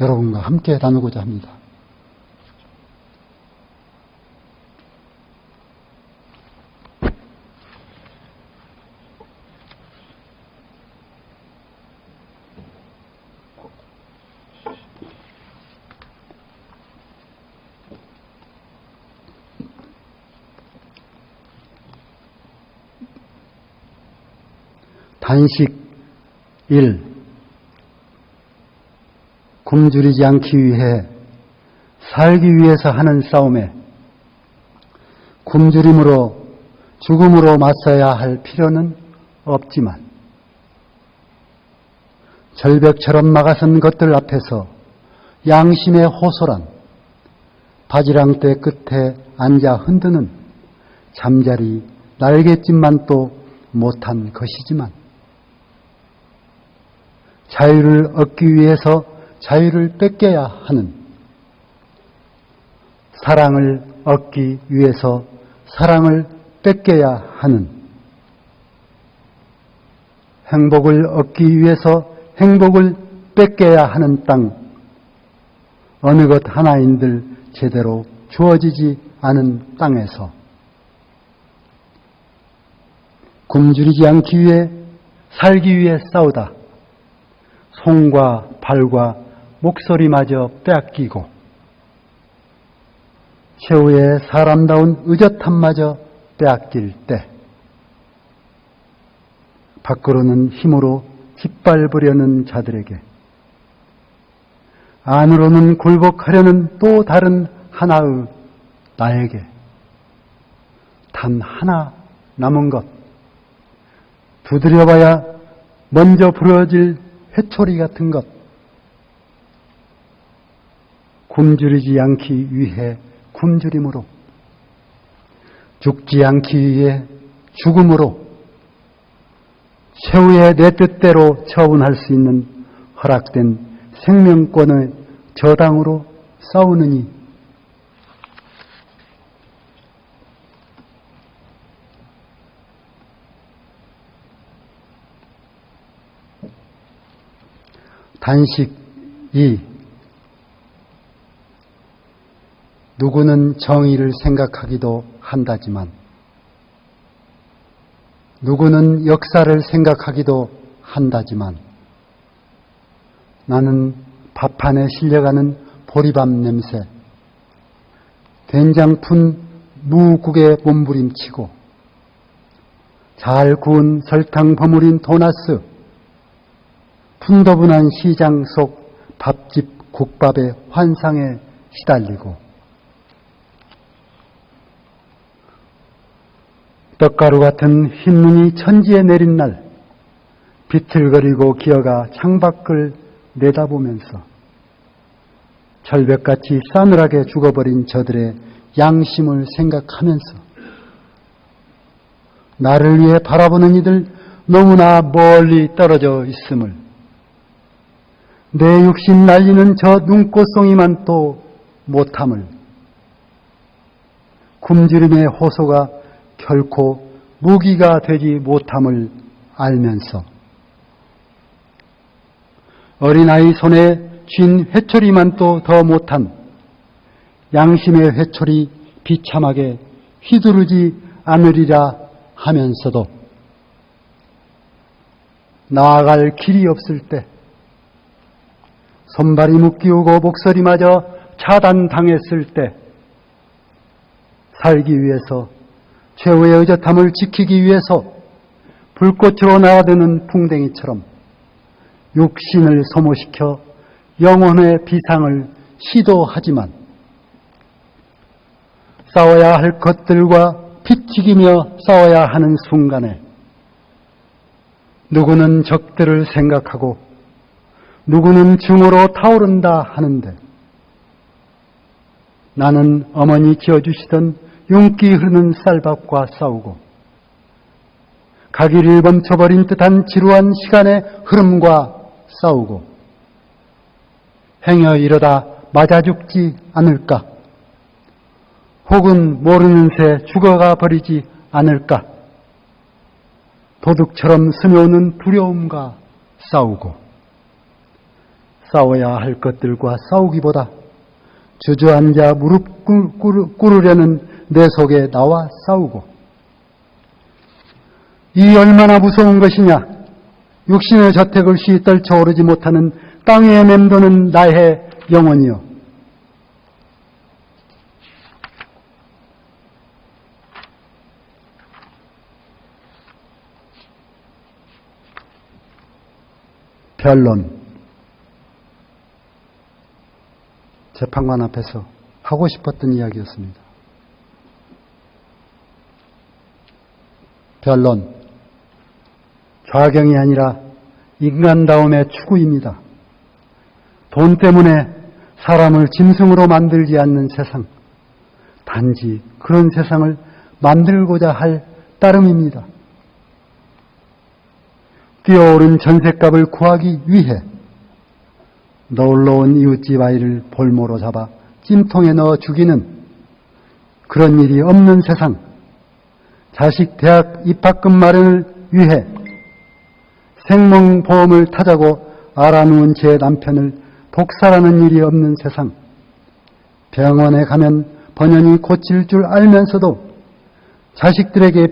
여러분과 함께 나누고자 합니다. 단식 1. 굶주리지 않기 위해 살기 위해서 하는 싸움에 굶주림으로 죽음으로 맞서야 할 필요는 없지만 절벽처럼 막아선 것들 앞에서 양심의 호소란 바지랑대 끝에 앉아 흔드는 잠자리 날갯짓만 또 못한 것이지만 자유를 얻기 위해서 자유를 뺏겨야 하는, 사랑을 얻기 위해서 사랑을 뺏겨야 하는, 행복을 얻기 위해서 행복을 뺏겨야 하는 땅, 어느 것 하나인들 제대로 주어지지 않은 땅에서 굶주리지 않기 위해 살기 위해 싸우다 손과 발과 목소리마저 빼앗기고 최후의 사람다운 의젓함마저 빼앗길 때 밖으로는 힘으로 짓밟으려는 자들에게 안으로는 굴복하려는 또 다른 하나의 나에게 단 하나 남은 것, 두드려봐야 먼저 부러질 회초리 같은 것, 굶주리지 않기 위해 굶주림으로, 죽지 않기 위해 죽음으로, 최후의 내 뜻대로 처분할 수 있는 허락된 생명권의 저당으로 싸우느니 단식 2. 누구는 정의를 생각하기도 한다지만 누구는 역사를 생각하기도 한다지만 나는 밥판에 실려가는 보리밥 냄새, 된장 푼 무국에 몸부림치고 잘 구운 설탕 버무린 도나스, 풍더분한 시장 속 밥집 국밥의 환상에 시달리고 떡가루 같은 흰눈이 천지에 내린 날 비틀거리고 기어가 창밖을 내다보면서 절벽같이 싸늘하게 죽어버린 저들의 양심을 생각하면서 나를 위해 바라보는 이들 너무나 멀리 떨어져 있음을, 내 육신 날리는 저 눈꽃송이만 또 못함을, 굶주림의 호소가 결코 무기가 되지 못함을 알면서 어린아이 손에 쥔 회초리만 또 더 못한 양심의 회초리 비참하게 휘두르지 않으리라 하면서도 나아갈 길이 없을 때, 손발이 묶이고 목소리마저 차단당했을 때 살기 위해서, 최후의 의젓함을 지키기 위해서 불꽃으로 날아드는 풍뎅이처럼 육신을 소모시켜 영혼의 비상을 시도하지만 싸워야 할 것들과 피튀기며 싸워야 하는 순간에 누구는 적들을 생각하고 누구는 증오로 타오른다 하는데 나는 어머니 지어주시던 윤기 흐르는 쌀밥과 싸우고 가기를 멈춰버린 듯한 지루한 시간의 흐름과 싸우고 행여 이러다 맞아 죽지 않을까? 혹은 모르는 새 죽어가 버리지 않을까? 도둑처럼 스며오는 두려움과 싸우고 싸워야 할 것들과 싸우기보다 주저앉아 무릎 꿇으려는 내 속에 나와 싸우고, 이 얼마나 무서운 것이냐? 육신의 저택을 쉬 떨쳐오르지 못하는 땅 위에 맴도는 나의 영혼이여. 변론. 재판관 앞에서 하고 싶었던 이야기였습니다. 변론. 좌경이 아니라 인간다움의 추구입니다. 돈 때문에 사람을 짐승으로 만들지 않는 세상, 단지 그런 세상을 만들고자 할 따름입니다. 뛰어오른 전셋값을 구하기 위해 놀러온 이웃집 아이를 볼모로 잡아 찜통에 넣어 죽이는 그런 일이 없는 세상, 자식 대학 입학금 마련을 위해 생명보험을 타자고 알아누운 제 남편을 독살하는 일이 없는 세상, 병원에 가면 번연히 고칠 줄 알면서도 자식들에게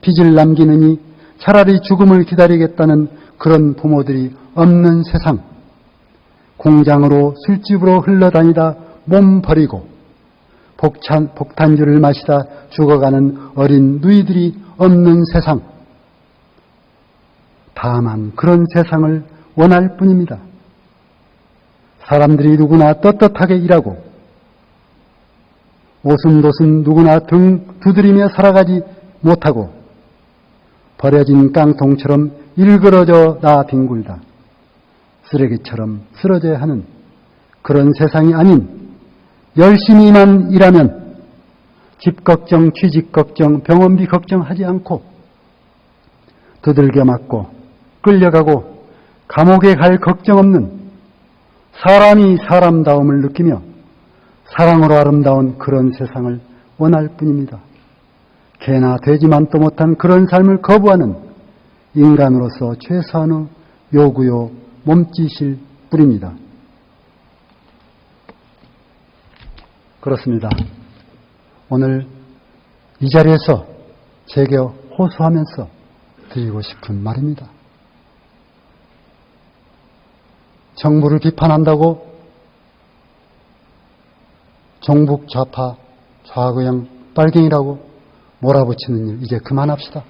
빚을 남기느니 차라리 죽음을 기다리겠다는 그런 부모들이 없는 세상, 공장으로 술집으로 흘러다니다 몸 버리고 폭탄주를 마시다 죽어가는 어린 누이들이 없는 세상, 다만 그런 세상을 원할 뿐입니다. 사람들이 누구나 떳떳하게 일하고 오순도순 누구나 등 두드리며 살아가지 못하고 버려진 깡통처럼 일그러져 나 뒹굴다 쓰레기처럼 쓰러져야 하는 그런 세상이 아닌 열심히만 일하면 집 걱정, 취직 걱정, 병원비 걱정하지 않고 두들겨 맞고 끌려가고 감옥에 갈 걱정 없는 사람이 사람다움을 느끼며 사랑으로 아름다운 그런 세상을 원할 뿐입니다. 개나 되지만도 못한 그런 삶을 거부하는 인간으로서 최소한의 요구요 몸짓일 뿐입니다. 그렇습니다. 오늘 이 자리에서 제게 호소하면서 드리고 싶은 말입니다. 정부를 비판한다고 종북 좌파 좌고양 빨갱이라고 몰아붙이는 일 이제 그만합시다.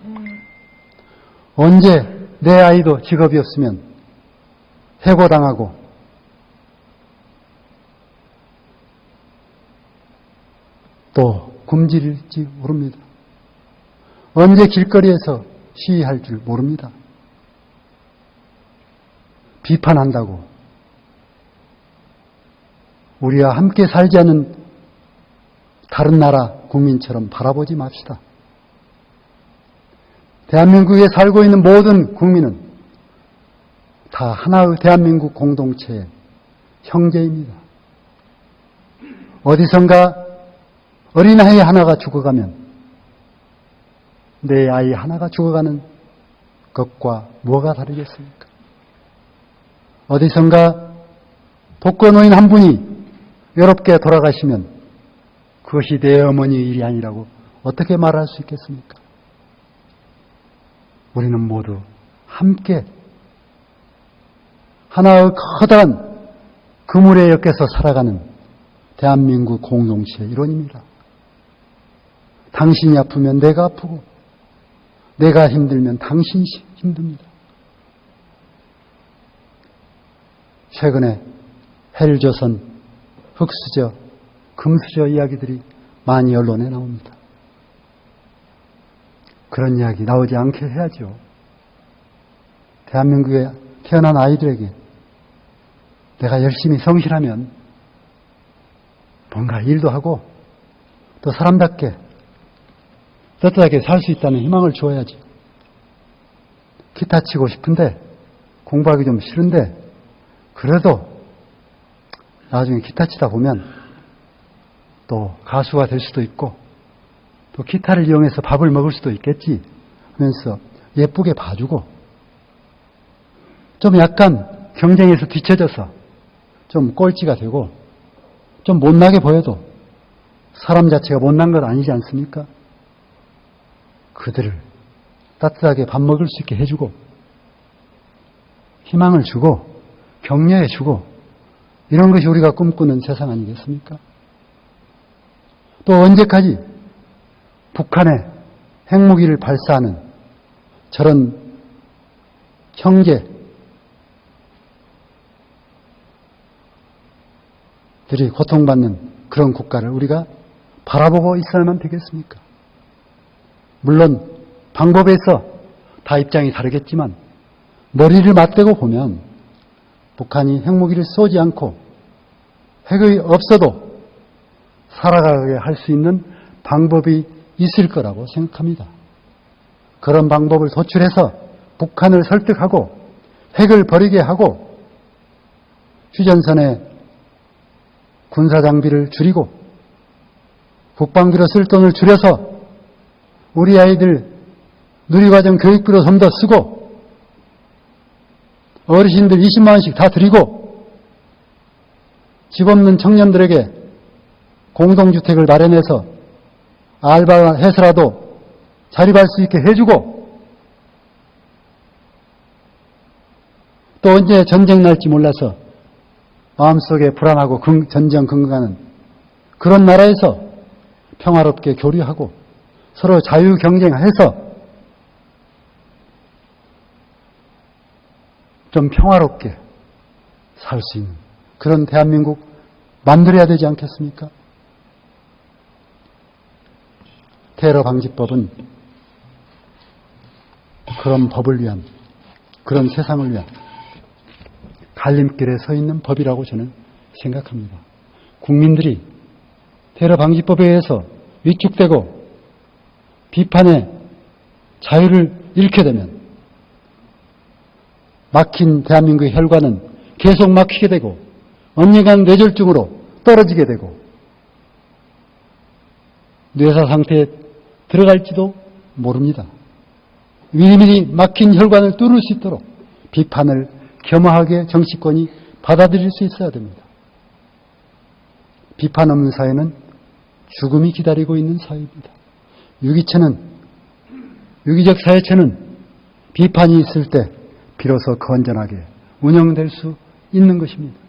언제 내 아이도 직업이 없으면 해고당하고 또 굶주릴지 모릅니다. 언제 길거리에서 시위할 줄 모릅니다. 비판한다고 우리와 함께 살지 않는 다른 나라 국민처럼 바라보지 맙시다. 대한민국에 살고 있는 모든 국민은 다 하나의 대한민국 공동체의 형제입니다. 어디선가 어린아이 하나가 죽어가면 내 아이 하나가 죽어가는 것과 뭐가 다르겠습니까? 어디선가 독거노인 한 분이 외롭게 돌아가시면 그것이 내 어머니의 일이 아니라고 어떻게 말할 수 있겠습니까? 우리는 모두 함께 하나의 커다란 그물에 엮여서 살아가는 대한민국 공동체의 일원입니다. 당신이 아프면 내가 아프고 내가 힘들면 당신이 힘듭니다. 최근에 헬조선, 흑수저, 금수저 이야기들이 많이 언론에 나옵니다. 그런 이야기 나오지 않게 해야죠. 대한민국에 태어난 아이들에게 내가 열심히 성실하면 뭔가 일도 하고 또 사람답게 떳떳하게 살 수 있다는 희망을 주어야지. 기타 치고 싶은데 공부하기 좀 싫은데 그래도 나중에 기타 치다 보면 또 가수가 될 수도 있고 또 기타를 이용해서 밥을 먹을 수도 있겠지 하면서 예쁘게 봐주고 좀 약간 경쟁에서 뒤처져서 좀 꼴찌가 되고 좀 못나게 보여도 사람 자체가 못난 건 아니지 않습니까? 그들을 따뜻하게 밥 먹을 수 있게 해주고 희망을 주고 격려해 주고 이런 것이 우리가 꿈꾸는 세상 아니겠습니까? 또 언제까지 북한에 핵무기를 발사하는 저런 형제들이 고통받는 그런 국가를 우리가 바라보고 있어야만 되겠습니까? 물론 방법에서 다 입장이 다르겠지만 머리를 맞대고 보면 북한이 핵무기를 쏘지 않고 핵이 없어도 살아가게 할 수 있는 방법이 있을 거라고 생각합니다. 그런 방법을 도출해서 북한을 설득하고 핵을 버리게 하고 휴전선의 군사장비를 줄이고 국방비로 쓸 돈을 줄여서 우리 아이들 누리과정 교육비로 좀 더 쓰고 어르신들 20만 원씩 다 드리고 집 없는 청년들에게 공동주택을 마련해서 알바해서라도 자립할 수 있게 해주고 또 언제 전쟁 날지 몰라서 마음속에 불안하고 전쟁 근거하는 그런 나라에서 평화롭게 교류하고 서로 자유 경쟁해서 좀 평화롭게 살 수 있는 그런 대한민국 만들어야 되지 않겠습니까? 테러 방지법은 그런 법을 위한, 그런 세상을 위한 갈림길에 서 있는 법이라고 저는 생각합니다. 국민들이 테러 방지법에 의해서 위축되고 비판의 자유를 잃게 되면 막힌 대한민국의 혈관은 계속 막히게 되고 언젠간 뇌졸중으로 떨어지게 되고 뇌사 상태에 들어갈지도 모릅니다. 미리미리 막힌 혈관을 뚫을 수 있도록 비판을 겸허하게 정치권이 받아들일 수 있어야 됩니다. 비판 없는 사회는 죽음이 기다리고 있는 사회입니다. 유기적 사회체는 비판이 있을 때 비로소 건전하게 운영될 수 있는 것입니다.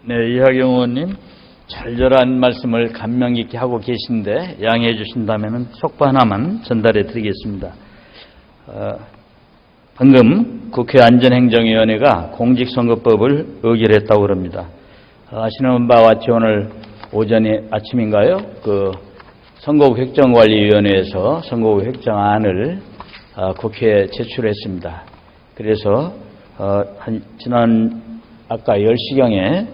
네, 이하경 의원님 절절한 말씀을 감명 깊게 하고 계신데 양해해 주신다면 속보 하나만 전달해 드리겠습니다. 방금 국회 안전행정위원회가 공직선거법을 의결했다고 합니다. 아시는 바와 같이 오늘 오전에 아침인가요? 선거구 획정관리위원회에서 선거구 획정안을 국회에 제출했습니다. 그래서 아까 10시경에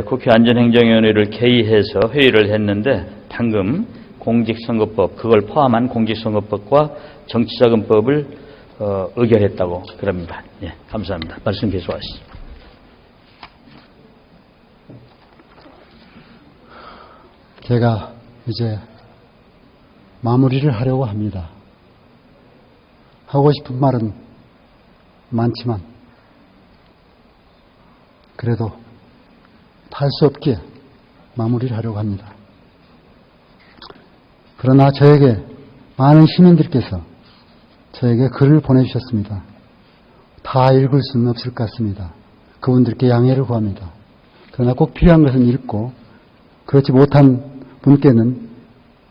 국회 안전행정위원회를 개의해서 회의를 했는데 방금 공직선거법, 그걸 포함한 공직선거법과 정치자금법을 의결했다고 그럽니다. 예, 감사합니다. 말씀 계속하시죠. 제가 이제 마무리를 하려고 합니다. 하고 싶은 말은 많지만 그래도 할 수 없기에 마무리를 하려고 합니다. 그러나 저에게 많은 시민들께서 저에게 글을 보내주셨습니다. 다 읽을 수는 없을 것 같습니다. 그분들께 양해를 구합니다. 그러나 꼭 필요한 것은 읽고 그렇지 못한 분께는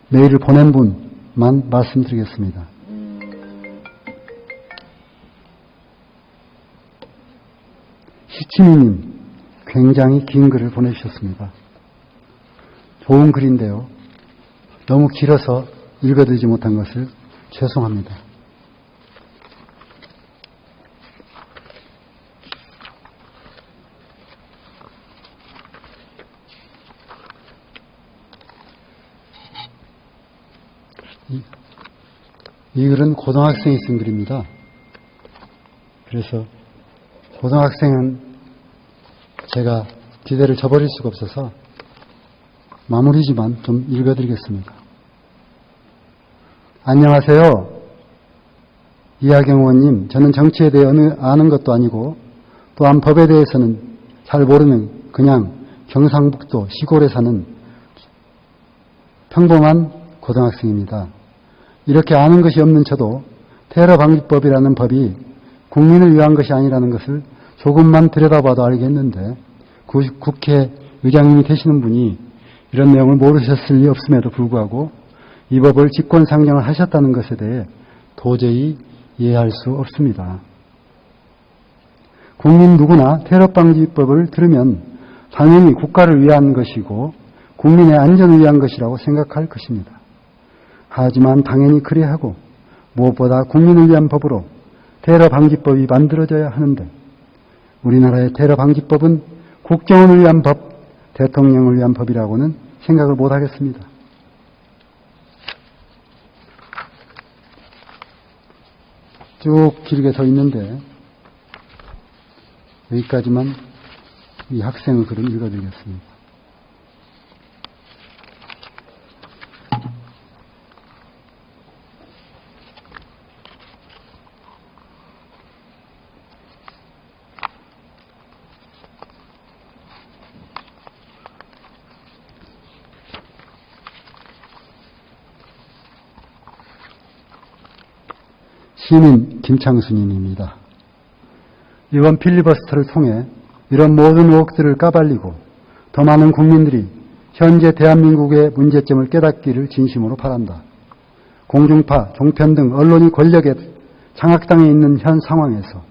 메일을 보낸 분만 말씀드리겠습니다. 시치미님 굉장히 긴 글을 보내주셨습니다. 좋은 글인데요. 너무 길어서 읽어드리지 못한 것을 죄송합니다. 이 글은 고등학생이 쓴 글입니다. 그래서 고등학생은 제가 기대를 저버릴 수가 없어서 마무리지만 좀 읽어드리겠습니다. 안녕하세요. 이하경 의원님, 저는 정치에 대해 아는 것도 아니고 또한 법에 대해서는 잘 모르는 그냥 경상북도 시골에 사는 평범한 고등학생입니다. 이렇게 아는 것이 없는 저도 테러 방지법이라는 법이 국민을 위한 것이 아니라는 것을 조금만 들여다봐도 알겠는데 국회의장님이 되시는 분이 이런 내용을 모르셨을 리 없음에도 불구하고 이 법을 직권 상정을 하셨다는 것에 대해 도저히 이해할 수 없습니다. 국민 누구나 테러 방지법을 들으면 당연히 국가를 위한 것이고 국민의 안전을 위한 것이라고 생각할 것입니다. 하지만 당연히 그래야 하고 무엇보다 국민을 위한 법으로 테러 방지법이 만들어져야 하는데 우리나라의 테러 방지법은 국정원을 위한 법, 대통령을 위한 법이라고는 생각을 못 하겠습니다. 쭉 길게 서 있는데 여기까지만 이 학생의 글을 읽어드리겠습니다. 시민 김창수님입니다. 이번 필리버스터를 통해 이런 모든 의혹들을 까발리고 더 많은 국민들이 현재 대한민국의 문제점을 깨닫기를 진심으로 바란다. 공중파, 종편 등 언론이 권력에 장악당해 있는 현 상황에서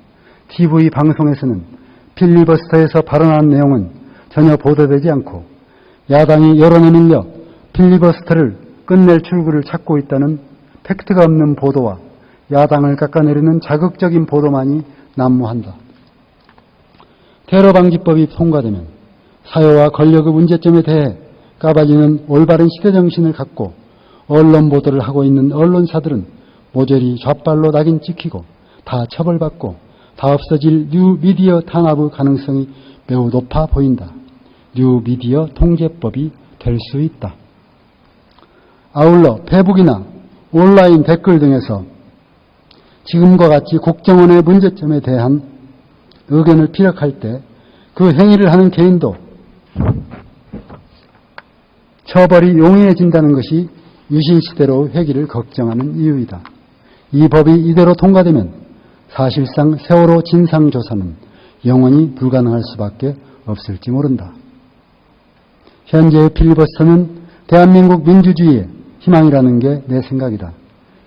TV 방송에서는 필리버스터에서 발언한 내용은 전혀 보도되지 않고 야당이 여론에 밀려 필리버스터를 끝낼 출구를 찾고 있다는 팩트가 없는 보도와 야당을 깎아내리는 자극적인 보도만이 난무한다. 테러방지법이 통과되면 사회와 권력의 문제점에 대해 까발리는 올바른 시대정신을 갖고 언론 보도를 하고 있는 언론사들은 모조리 좌빨로 낙인 찍히고 다 처벌받고 다 없어질 뉴미디어 탄압의 가능성이 매우 높아 보인다. 뉴미디어 통제법이 될 수 있다. 아울러 페북이나 온라인 댓글 등에서 지금과 같이 국정원의 문제점에 대한 의견을 피력할 때 그 행위를 하는 개인도 처벌이 용이해진다는 것이 유신시대로 회귀를 걱정하는 이유이다. 이 법이 이대로 통과되면 사실상 세월호 진상조사는 영원히 불가능할 수밖에 없을지 모른다. 현재의 필리버스터는 대한민국 민주주의의 희망이라는 게 내 생각이다.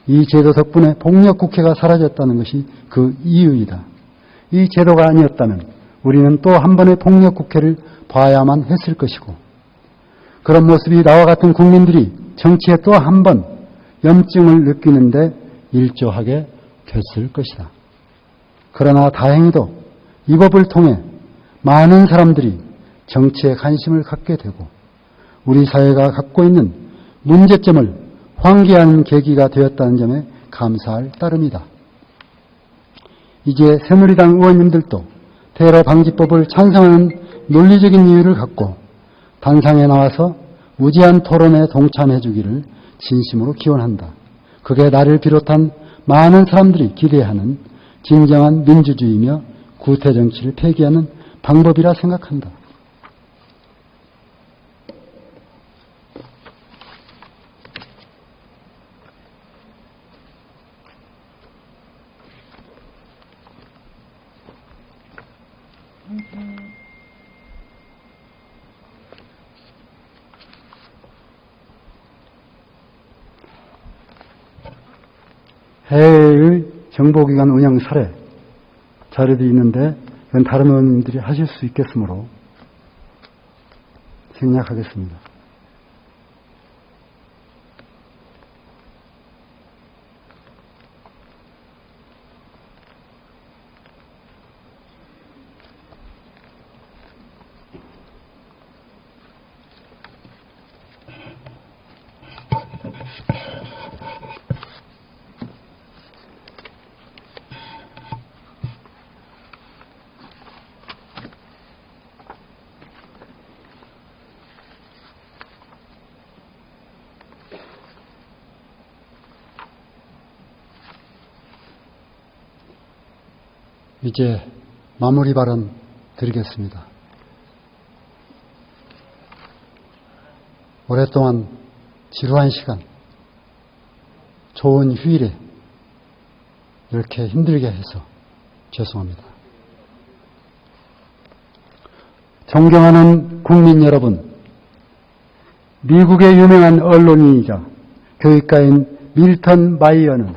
이 제도 덕분에 폭력국회가 사라졌다는 것이 그 이유이다. 이 제도가 아니었다면 우리는 또 한 번의 폭력국회를 봐야만 했을 것이고 그런 모습이 나와 같은 국민들이 정치에 또 한 번 염증을 느끼는데 일조하게 됐을 것이다. 그러나 다행히도 이 법을 통해 많은 사람들이 정치에 관심을 갖게 되고 우리 사회가 갖고 있는 문제점을 환기하는 계기가 되었다는 점에 감사할 따름이다. 이제 새누리당 의원님들도 테러 방지법을 찬성하는 논리적인 이유를 갖고 단상에 나와서 무제한 토론에 동참해 주기를 진심으로 기원한다. 그게 나를 비롯한 많은 사람들이 기대하는 진정한 민주주의며 구태정치를 폐기하는 방법이라 생각한다. 해외의 정보기관 운영 사례 자료도 있는데 이건 다른 의원님들이 하실 수 있겠으므로 생략하겠습니다. 이제 마무리 발언 드리겠습니다. 오랫동안 지루한 시간, 좋은 휴일에 이렇게 힘들게 해서 죄송합니다. 존경하는 국민 여러분, 미국의 유명한 언론인이자 교육가인 밀턴 마이어는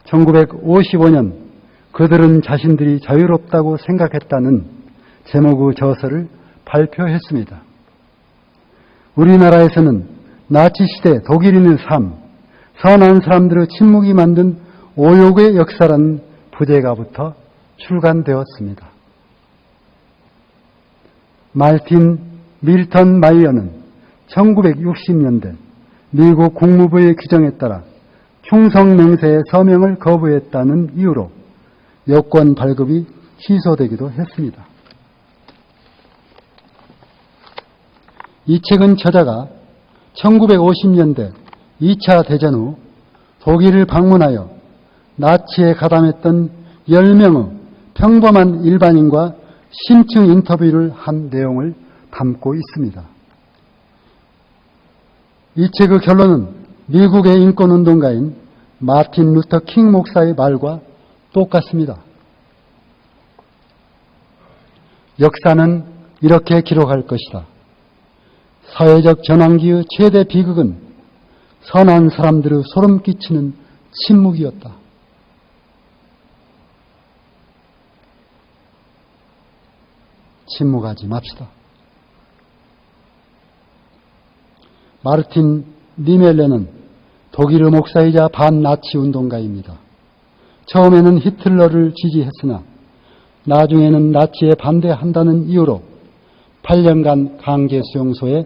1955년 그들은 자신들이 자유롭다고 생각했다는 제목의 저서를 발표했습니다. 우리나라에서는 나치시대 독일인의 삶, 선한 사람들의 침묵이 만든 오욕의 역사라는 부제가부터 출간되었습니다. 말틴 밀턴 마이어는 1960년대 미국 국무부의 규정에 따라 충성맹세의 서명을 거부했다는 이유로 여권 발급이 취소되기도 했습니다. 이 책은 저자가 1950년대 2차 대전 후 독일을 방문하여 나치에 가담했던 10명의 평범한 일반인과 심층 인터뷰를 한 내용을 담고 있습니다. 이 책의 결론은 미국의 인권운동가인 마틴 루터 킹 목사의 말과 똑같습니다. 역사는 이렇게 기록할 것이다. 사회적 전환기의 최대 비극은 선한 사람들의 소름 끼치는 침묵이었다. 침묵하지 맙시다. 마르틴 니멜레는 독일의 목사이자 반나치 운동가입니다. 처음에는 히틀러를 지지했으나 나중에는 나치에 반대한다는 이유로 8년간 강제 수용소에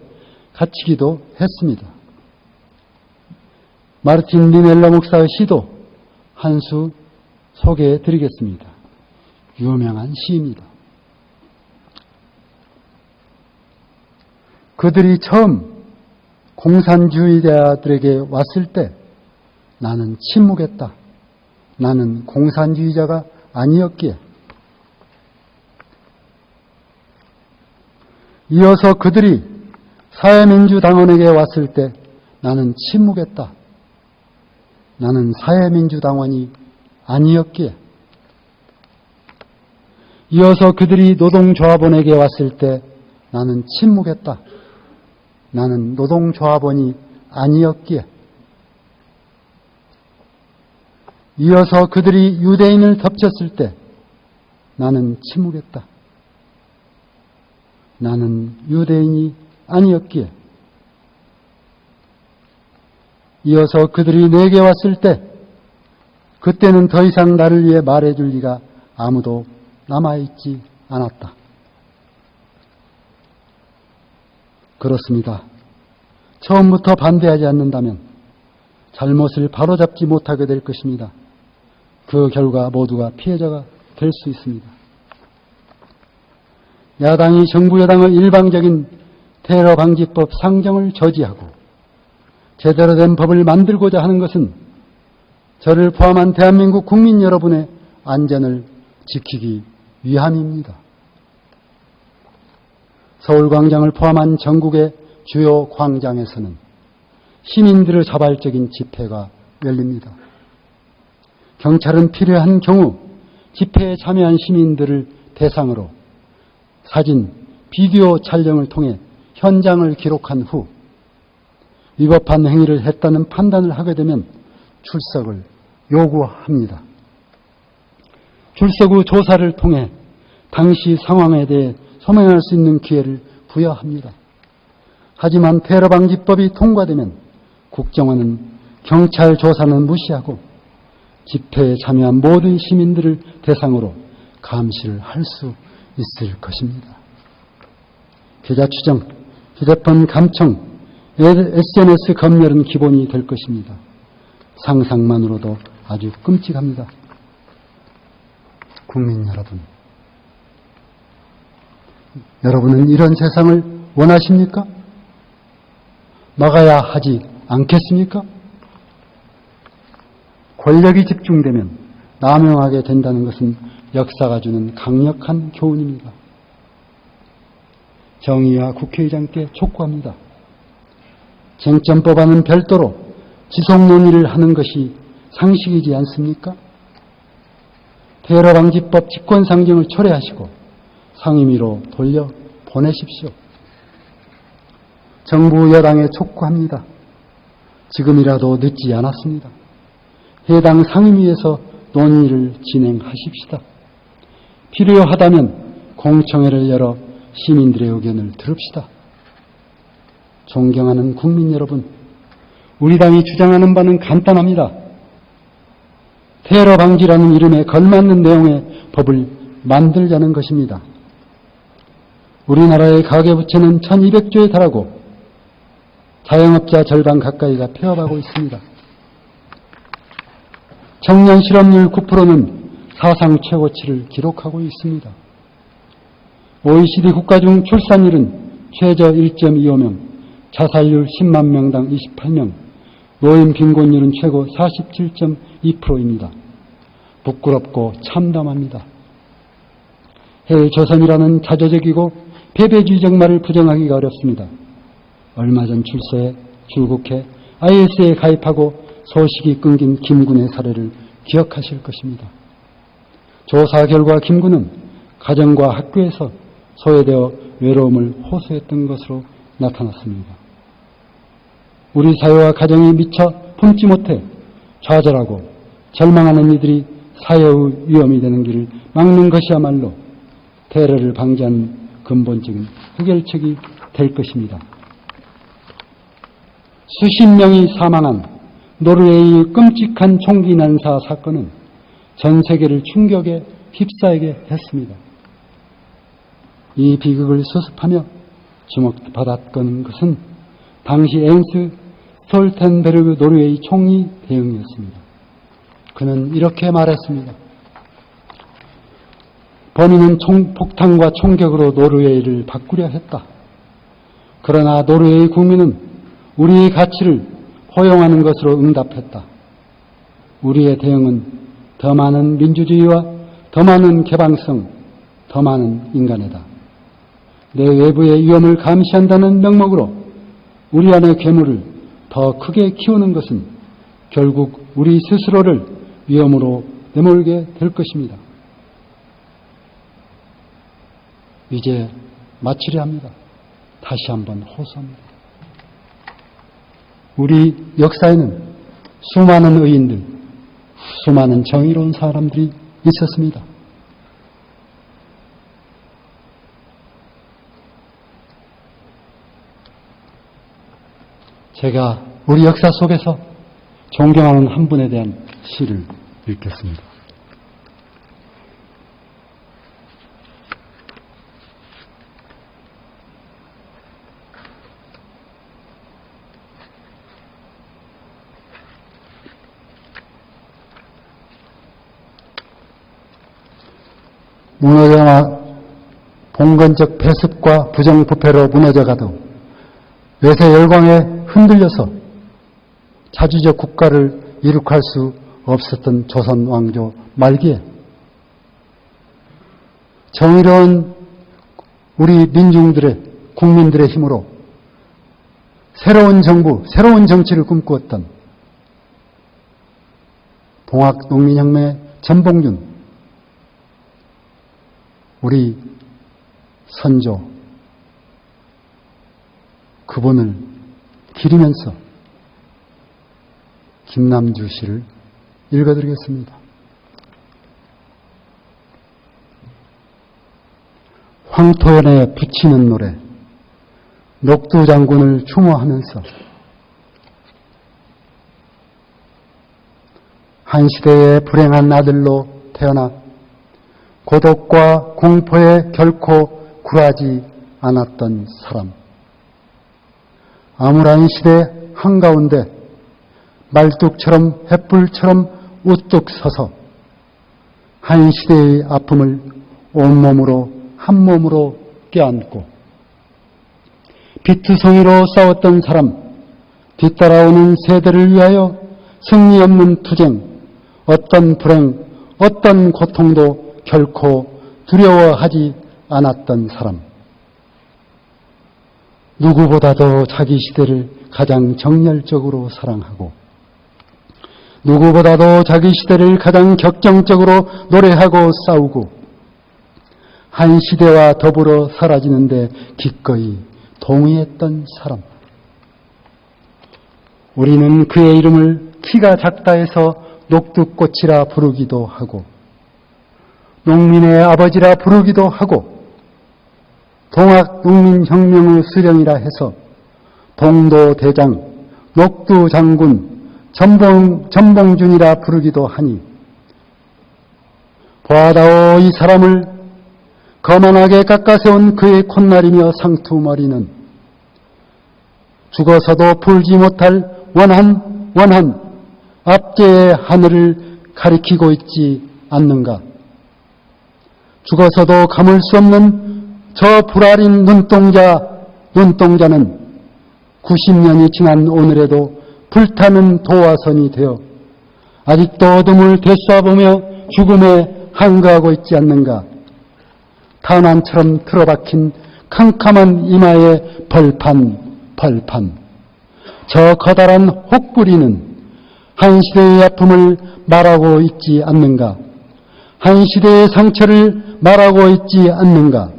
갇히기도 했습니다. 마르틴 니멜레 목사의 시도 한 수 소개해 드리겠습니다. 유명한 시입니다. 그들이 처음 공산주의자들에게 왔을 때 나는 침묵했다. 나는 공산주의자가 아니었기에. 이어서 그들이 사회민주당원에게 왔을 때 나는 침묵했다. 나는 사회민주당원이 아니었기에. 이어서 그들이 노동조합원에게 왔을 때 나는 침묵했다. 나는 노동조합원이 아니었기에. 이어서 그들이 유대인을 덮쳤을 때 나는 침묵했다. 나는 유대인이 아니었기에. 이어서 그들이 내게 왔을 때 그때는 더 이상 나를 위해 말해줄 리가 아무도 남아있지 않았다. 그렇습니다. 처음부터 반대하지 않는다면 잘못을 바로잡지 못하게 될 것입니다. 그 결과 모두가 피해자가 될 수 있습니다. 야당이 정부 여당의 일방적인 테러 방지법 상정을 저지하고 제대로 된 법을 만들고자 하는 것은 저를 포함한 대한민국 국민 여러분의 안전을 지키기 위함입니다. 서울광장을 포함한 전국의 주요 광장에서는 시민들의 자발적인 집회가 열립니다. 경찰은 필요한 경우 집회에 참여한 시민들을 대상으로 사진, 비디오 촬영을 통해 현장을 기록한 후 위법한 행위를 했다는 판단을 하게 되면 출석을 요구합니다. 출석 후 조사를 통해 당시 상황에 대해 소명할 수 있는 기회를 부여합니다. 하지만 테러방지법이 통과되면 국정원은 경찰 조사는 무시하고 집회에 참여한 모든 시민들을 대상으로 감시를 할 수 있을 것입니다. 계좌 추정, 휴대폰 감청, SNS 검열은 기본이 될 것입니다. 상상만으로도 아주 끔찍합니다. 국민 여러분, 여러분은 이런 세상을 원하십니까? 막아야 하지 않겠습니까? 권력이 집중되면 남용하게 된다는 것은 역사가 주는 강력한 교훈입니다. 정의와 국회의장께 촉구합니다. 쟁점법안은 별도로 지속 논의를 하는 것이 상식이지 않습니까? 테러방지법 직권상정을 철회하시고 상임위로 돌려보내십시오. 정부 여당에 촉구합니다. 지금이라도 늦지 않았습니다. 해당 상임위에서 논의를 진행하십시다. 필요하다면 공청회를 열어 시민들의 의견을 들읍시다. 존경하는 국민 여러분, 우리 당이 주장하는 바는 간단합니다. 테러 방지라는 이름에 걸맞는 내용의 법을 만들자는 것입니다. 우리나라의 가계부채는 1200조에 달하고 자영업자 절반 가까이가 폐업하고 있습니다. 청년 실업률 9%는 사상 최고치를 기록하고 있습니다. OECD 국가 중 출산율은 최저 1.25명, 자살률 10만 명당 28명, 노인 빈곤율은 최고 47.2%입니다. 부끄럽고 참담합니다. 헬조선이라는 자조적이고 패배주의적 말을 부정하기가 어렵습니다. 얼마 전 출소해 출국해 IS에 가입하고 소식이 끊긴 김군의 사례를 기억하실 것입니다. 조사 결과 김군은 가정과 학교에서 소외되어 외로움을 호소했던 것으로 나타났습니다. 우리 사회와 가정이 미처 품지 못해 좌절하고 절망하는 이들이 사회의 위험이 되는 길을 막는 것이야말로 테러를 방지하는 근본적인 해결책이 될 것입니다. 수십 명이 사망한 노르웨이의 끔찍한 총기 난사 사건은 전 세계를 충격에 휩싸이게 했습니다. 이 비극을 수습하며 주목받았던 것은 당시 엔스 스톨텐베르그 노르웨이 총리 대응이었습니다. 그는 이렇게 말했습니다. 범인은 폭탄과 총격으로 노르웨이를 바꾸려 했다. 그러나 노르웨이 국민은 우리의 가치를 포용하는 것으로 응답했다. 우리의 대응은 더 많은 민주주의와 더 많은 개방성, 더 많은 인간애다. 내 외부의 위험을 감시한다는 명목으로 우리 안의 괴물을 더 크게 키우는 것은 결국 우리 스스로를 위험으로 내몰게 될 것입니다. 이제 마치려 합니다. 다시 한번 호소합니다. 우리 역사에는 수많은 의인들, 수많은 정의로운 사람들이 있었습니다. 제가 우리 역사 속에서 존경하는 한 분에 대한 시를 읽겠습니다. 무너져나 봉건적 배습과 부정부패로 무너져가도 외세 열광에 흔들려서 자주적 국가를 이룩할 수 없었던 조선 왕조 말기에 정의로운 우리 민중들의 국민들의 힘으로 새로운 정부, 새로운 정치를 꿈꾸었던 동학농민혁명의 전봉준, 우리 선조, 그분을 기리면서 김남주 시를 읽어드리겠습니다. 황토연에 붙이는 노래, 녹두 장군을 추모하면서 한 시대의 불행한 아들로 태어나 고독과 공포에 결코 굴하지 않았던 사람. 암울한 시대 한가운데 말뚝처럼 횃불처럼 우뚝 서서 한 시대의 아픔을 온몸으로 한 몸으로 껴안고 비투성이로 싸웠던 사람, 뒤따라오는 세대를 위하여 승리 없는 투쟁, 어떤 불행, 어떤 고통도 결코 두려워하지 않았던 사람. 누구보다도 자기 시대를 가장 정열적으로 사랑하고 누구보다도 자기 시대를 가장 격정적으로 노래하고 싸우고 한 시대와 더불어 사라지는데 기꺼이 동의했던 사람. 우리는 그의 이름을 키가 작다 해서 녹두꽃이라 부르기도 하고 농민의 아버지라 부르기도 하고 동학농민혁명의 수령이라 해서 동도대장, 녹두장군, 전봉준이라 부르기도 하니 보아다오 이 사람을 거만하게 깎아세운 그의 콧날이며 상투머리는 죽어서도 풀지 못할 원한 압제의 하늘을 가리키고 있지 않는가. 죽어서도 감을 수 없는 저 불알인 눈동자는 90년이 지난 오늘에도 불타는 도화선이 되어 아직도 어둠을 되쏴보며 죽음에 한가하고 있지 않는가. 탄환처럼 틀어박힌 캄캄한 이마의 벌판. 저 커다란 혹부리는 한 시대의 아픔을 말하고 있지 않는가? 한 시대의 상처를 말하고 있지 않는가?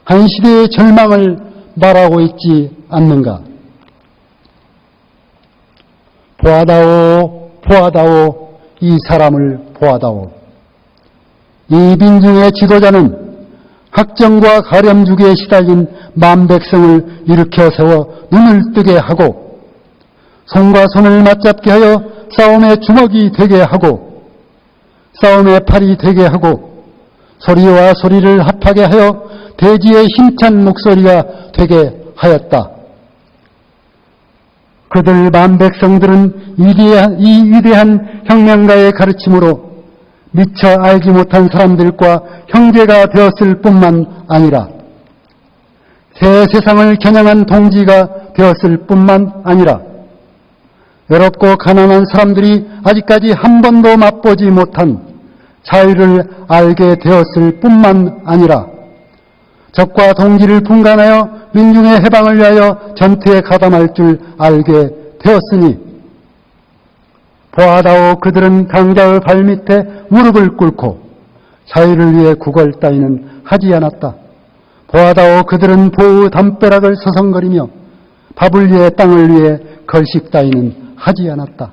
한 시대의 절망을 말하고 있지 않는가? 보아다오, 보아다오, 이 사람을 보아다오. 이 민중의 지도자는 학정과 가렴주기에 시달린 만백성을 일으켜 세워 눈을 뜨게 하고 손과 손을 맞잡게 하여 싸움의 주먹이 되게 하고 싸움의 팔이 되게 하고 소리와 소리를 합하게 하여 대지의 힘찬 목소리가 되게 하였다. 그들 만백성들은 이 위대한 혁명가의 가르침으로 미처 알지 못한 사람들과 형제가 되었을 뿐만 아니라 새 세상을 겨냥한 동지가 되었을 뿐만 아니라 외롭고 가난한 사람들이 아직까지 한 번도 맛보지 못한 자유를 알게 되었을 뿐만 아니라 적과 동지를 분간하여 민중의 해방을 위하여 전투에 가담할 줄 알게 되었으니 보아다오, 그들은 강자의 발밑에 무릎을 꿇고 자유를 위해 구걸 따위는 하지 않았다. 보아다오, 그들은 보의 담벼락을 서성거리며 밥을 위해 땅을 위해 걸식 따위는 하지 않았다.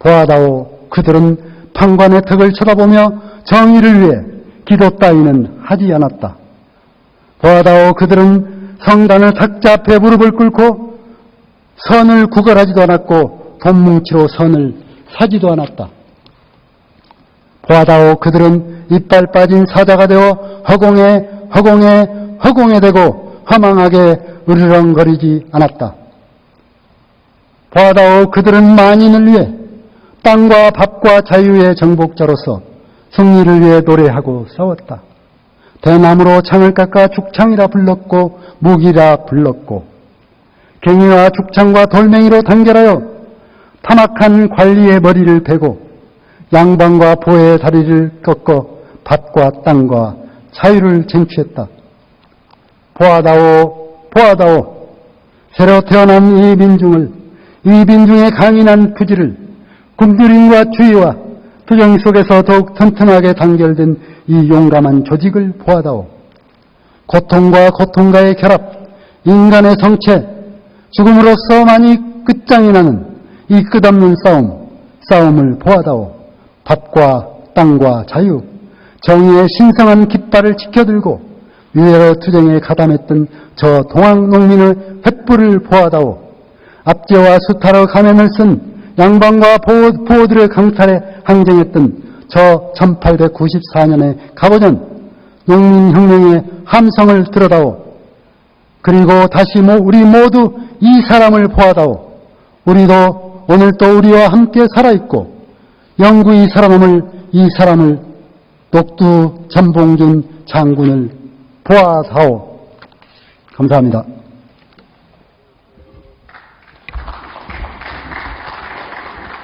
보아다오, 그들은 판관의 턱을 쳐다보며 정의를 위해 기도 따위는 하지 않았다. 보아다오, 그들은 성단의 탁자 앞에 무릎을 꿇고 선을 구걸하지도 않았고 돈뭉치로 선을 사지도 않았다. 보아다오, 그들은 이빨 빠진 사자가 되어 허공에 대고 허망하게 으르렁거리지 않았다. 보아다오, 그들은 만인을 위해 땅과 밥과 자유의 정복자로서 승리를 위해 노래하고 싸웠다. 대나무로 창을 깎아 죽창이라 불렀고 무기라 불렀고 갱이와 죽창과 돌멩이로 단결하여 타막한 관리의 머리를 베고 양반과 보의 다리를 꺾어 밭과 땅과 자유를 쟁취했다. 보아다오, 보아다오, 새로 태어난 이 민중의 강인한 부지를 굶주림과 추위와 투정 속에서 더욱 튼튼하게 단결된 이 용감한 조직을 보아다오. 고통과 고통과의 결합, 인간의 성체, 죽음으로서만이 끝장이 나는 이 끝없는 싸움을 보아다오. 밥과 땅과 자유, 정의의 신성한 깃발을 지켜들고 유해로 투쟁에 가담했던 저 동학농민의 횃불을 보아다오. 압제와 수탈의 가면을 쓴 양반과 보호들의 강탈에 항쟁했던 저 1894년의 가보전 농민혁명의 함성을 들어다오. 그리고 다시 우리 모두 이 사람을 보아다오. 우리도 오늘 또 우리와 함께 살아있고 영구히 살아남을 이 사람을 녹두 전봉준 장군을 보아사오. 감사합니다.